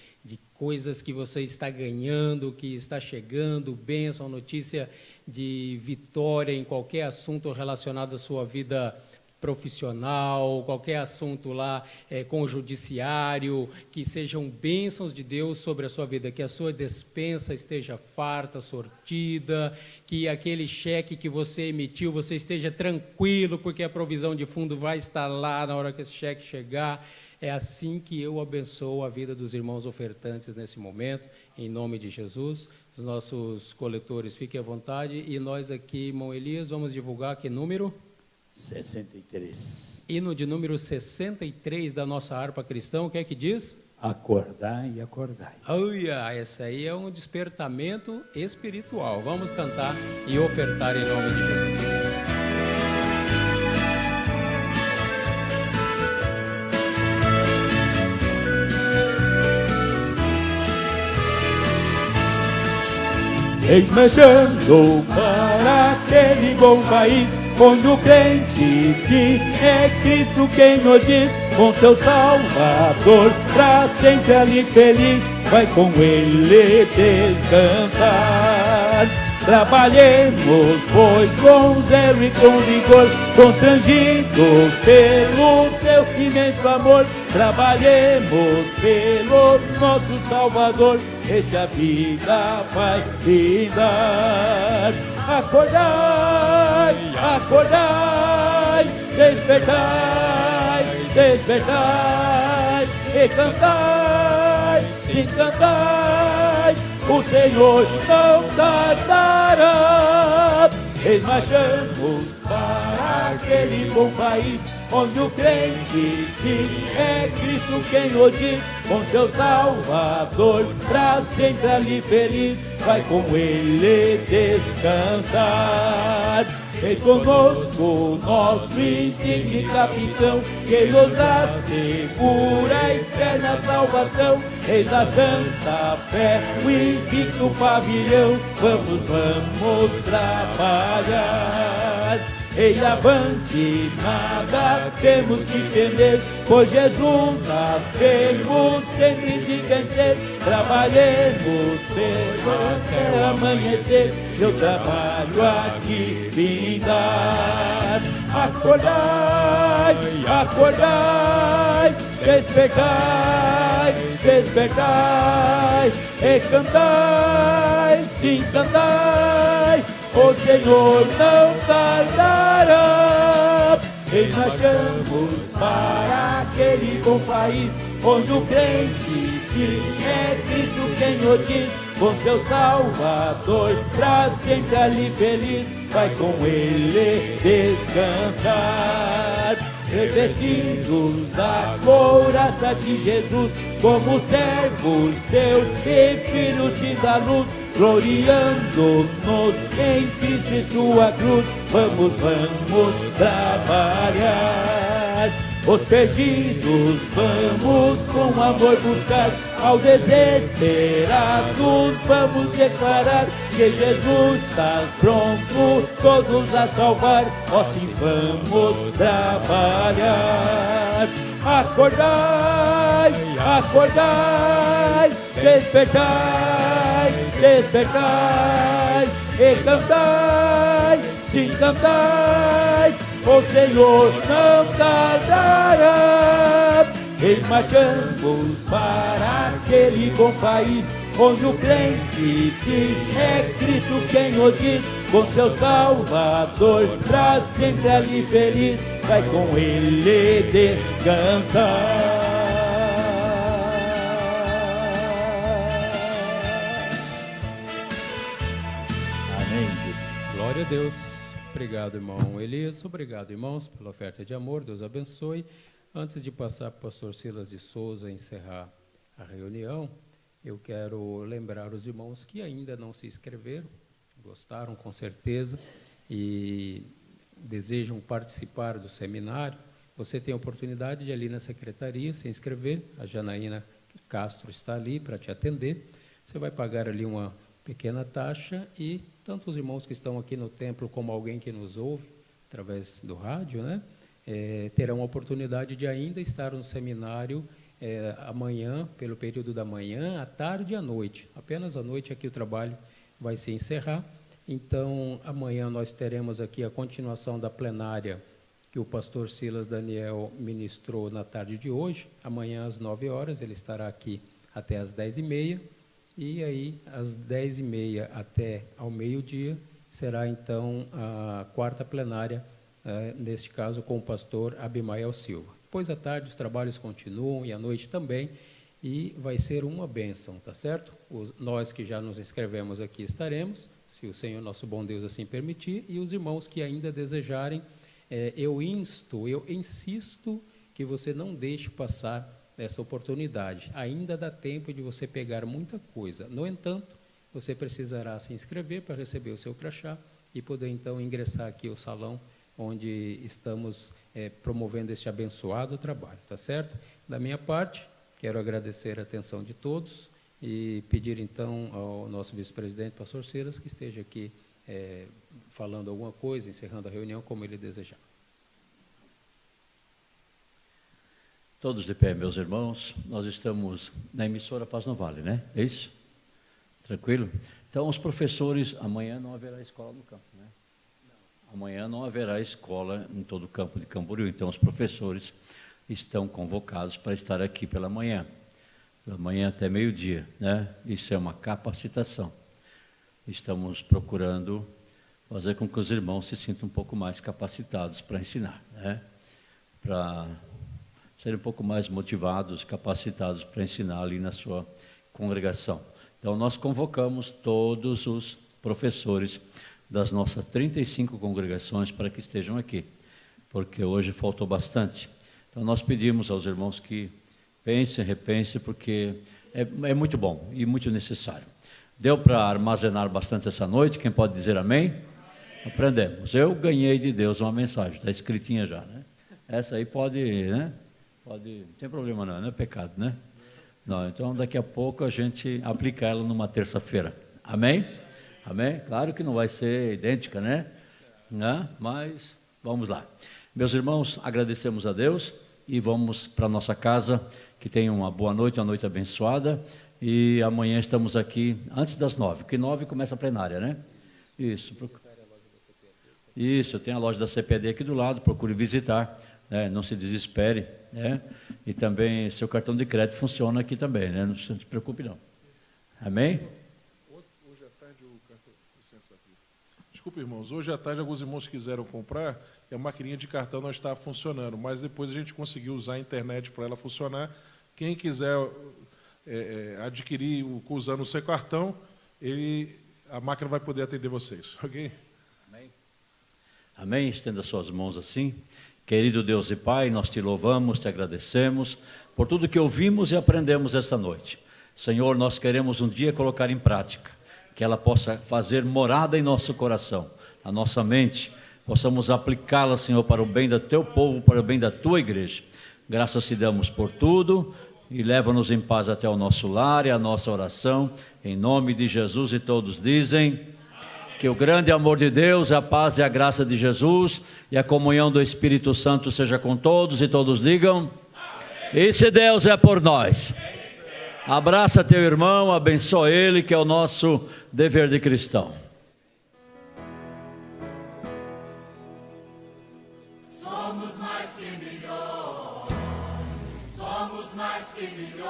coisas que você está ganhando, que está chegando, bênção, notícia de vitória em qualquer assunto relacionado à sua vida profissional, qualquer assunto lá com o judiciário, que sejam bênçãos de Deus sobre a sua vida, que a sua despensa esteja farta, sortida, que aquele cheque que você emitiu, você esteja tranquilo, porque a provisão de fundo vai estar lá na hora que esse cheque chegar. É assim que eu abençoo a vida dos irmãos ofertantes nesse momento, em nome de Jesus. Os nossos coletores, fiquem à vontade, e nós aqui, irmão Elias, vamos divulgar que número? 63. Hino de número 63 da nossa harpa cristã, o que é que diz? Acordai e acordai. Olha, esse aí é um despertamento espiritual. Vamos cantar e ofertar em nome de Jesus. Eis marchando para aquele bom país, onde o crente sim é Cristo quem nos diz, com seu Salvador, pra sempre ali feliz, vai com ele descansar. Trabalhemos, pois, com zelo e com vigor, constrangidos pelo seu imenso amor. Trabalhemos pelo nosso Salvador, esta vida vai brindar. Acordai, acordai, despertai, despertai, e cantai, sim cantai, o Senhor não tardará. Eis marchamos para aquele bom país, onde o crente sim é Cristo quem o diz, com seu Salvador, pra sempre ali feliz, vai com ele descansar. Eis conosco nosso insigne capitão, que nos dá segura e eterna salvação. Eis a santa fé, o invicto pavilhão, vamos, vamos trabalhar. Ei, avante, nada temos que temer, pois Jesus havemos sempre de vencer. Trabalhemos até amanhecer, eu trabalho aqui brindar. Acordai, acordai, despertai, despertai, e cantai, sim cantai, o Senhor não tardará. E marchamos para aquele bom país, onde o crente sim é Cristo quem o diz, com seu Salvador, pra sempre ali feliz, vai com ele descansar. Revestidos da couraça de Jesus, como servos seus e filhos da luz, gloriando-nos em Cristo e sua cruz, vamos, vamos trabalhar. Os perdidos vamos com amor buscar, ao desesperados vamos declarar que Jesus está pronto todos a salvar, assim vamos trabalhar. Acordai, acordai, despertai, despertai, e cantai, sim cantai, o Senhor não tardará. E marchamos para aquele bom país, onde o crente sim é Cristo quem o diz, com seu Salvador, pra sempre ali feliz, vai com ele descansar. Amém. Glória a Deus. Obrigado, irmão Elias. Obrigado, irmãos, pela oferta de amor. Deus abençoe. Antes de passar para o pastor Silas de Souza encerrar a reunião, eu quero lembrar os irmãos que ainda não se inscreveram, gostaram com certeza e desejam participar do seminário. Você tem a oportunidade de ali na secretaria se inscrever. A Janaína Castro está ali para te atender. você vai pagar ali uma pequena taxa e tanto os irmãos que estão aqui no templo como alguém que nos ouve através do rádio, né, terão a oportunidade de ainda estar no seminário amanhã, pelo período da manhã, à tarde e à noite. Apenas à noite aqui o trabalho vai se encerrar. Então, amanhã nós teremos aqui a continuação da plenária que o pastor Silas Daniel ministrou na tarde de hoje. Amanhã, às 9 horas, ele estará aqui até às 10h30. E aí, às 10h30 até ao meio-dia, será, então, a quarta plenária, neste caso, com o pastor Abimael Silva. Depois, à tarde, os trabalhos continuam e à noite também, e vai ser uma bênção, tá certo? Nós que já nos inscrevemos aqui estaremos, se o Senhor nosso bom Deus assim permitir, e os irmãos que ainda desejarem, eu insisto que você não deixe passar essa oportunidade. Ainda dá tempo de você pegar muita coisa. No entanto, você precisará se inscrever para receber o seu crachá e poder, então, ingressar aqui ao salão onde estamos promovendo este abençoado trabalho, tá certo? Da minha parte, quero agradecer a atenção de todos e pedir, então, ao nosso vice-presidente, pastor Silas, que esteja aqui falando alguma coisa, encerrando a reunião, como ele desejar. Todos de pé, meus irmãos. Nós estamos na emissora Paz no Vale, né? É isso? Tranquilo? Então, os professores, amanhã não haverá escola no campo, né? Amanhã não haverá escola em todo o campo de Camboriú, então os professores estão convocados para estar aqui pela manhã até meio-dia, né? Isso é uma capacitação. Estamos procurando fazer com que os irmãos se sintam um pouco mais capacitados para ensinar, né? Para serem um pouco mais motivados, capacitados para ensinar ali na sua congregação. Então, nós convocamos todos os professores das nossas 35 congregações para que estejam aqui, porque hoje faltou bastante. Então, nós pedimos aos irmãos que pensem, repensem, porque é muito bom e muito necessário. Deu para armazenar bastante essa noite? Quem pode dizer amém? Aprendemos. Eu ganhei de Deus uma mensagem, está escritinha já, né? Essa aí pode, né? Pode, não tem problema não é pecado, né? Não, então daqui a pouco a gente aplica ela numa terça-feira. Amém? Amém? Claro que não vai ser idêntica, né? Mas vamos lá. Meus irmãos, agradecemos a Deus e vamos para a nossa casa, que tenham uma boa noite, uma noite abençoada. E amanhã estamos aqui antes das 9, porque 9 começa a plenária, né? Isso, tem a loja da CPD aqui do lado, procure visitar, né? Não se desespere, né? E também seu cartão de crédito funciona aqui também, né? Não se preocupe não. Amém? Hoje à tarde o cartão... Licença aqui. Desculpa, irmãos, hoje à tarde alguns irmãos quiseram comprar e a maquininha de cartão não estava funcionando, mas depois a gente conseguiu usar a internet para ela funcionar. Quem quiser adquirir usando o seu cartão, a máquina vai poder atender vocês, ok? Amém? Amém? Estenda suas mãos assim. Querido Deus e Pai, nós te louvamos, te agradecemos por tudo que ouvimos e aprendemos esta noite. Senhor, nós queremos um dia colocar em prática, que ela possa fazer morada em nosso coração, na nossa mente, possamos aplicá-la, Senhor, para o bem do teu povo, para o bem da tua igreja. Graças te damos por tudo e leva-nos em paz até o nosso lar e a nossa oração, em nome de Jesus. E todos dizem... Que o grande amor de Deus, a paz e a graça de Jesus e a comunhão do Espírito Santo seja com todos, e todos digam: e se Deus é por nós? Abraça teu irmão, abençoa ele, que é o nosso dever de cristão. Somos mais que milhões, somos mais que milhões,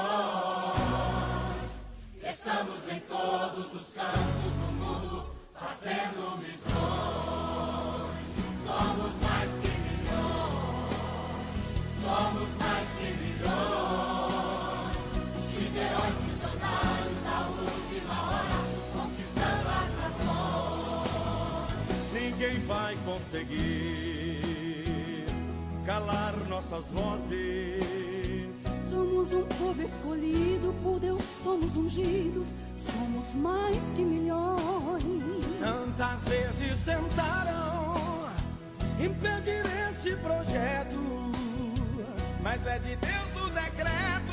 estamos em todos os cantos do mundo, fazendo missões. Somos mais que milhões, somos mais que milhões. Gideões missionários da última hora, conquistando as nações. Ninguém vai conseguir calar nossas vozes. Somos um povo escolhido por Deus, somos ungidos, somos mais que milhões. Tantas vezes tentaram impedir este projeto, mas é de Deus o decreto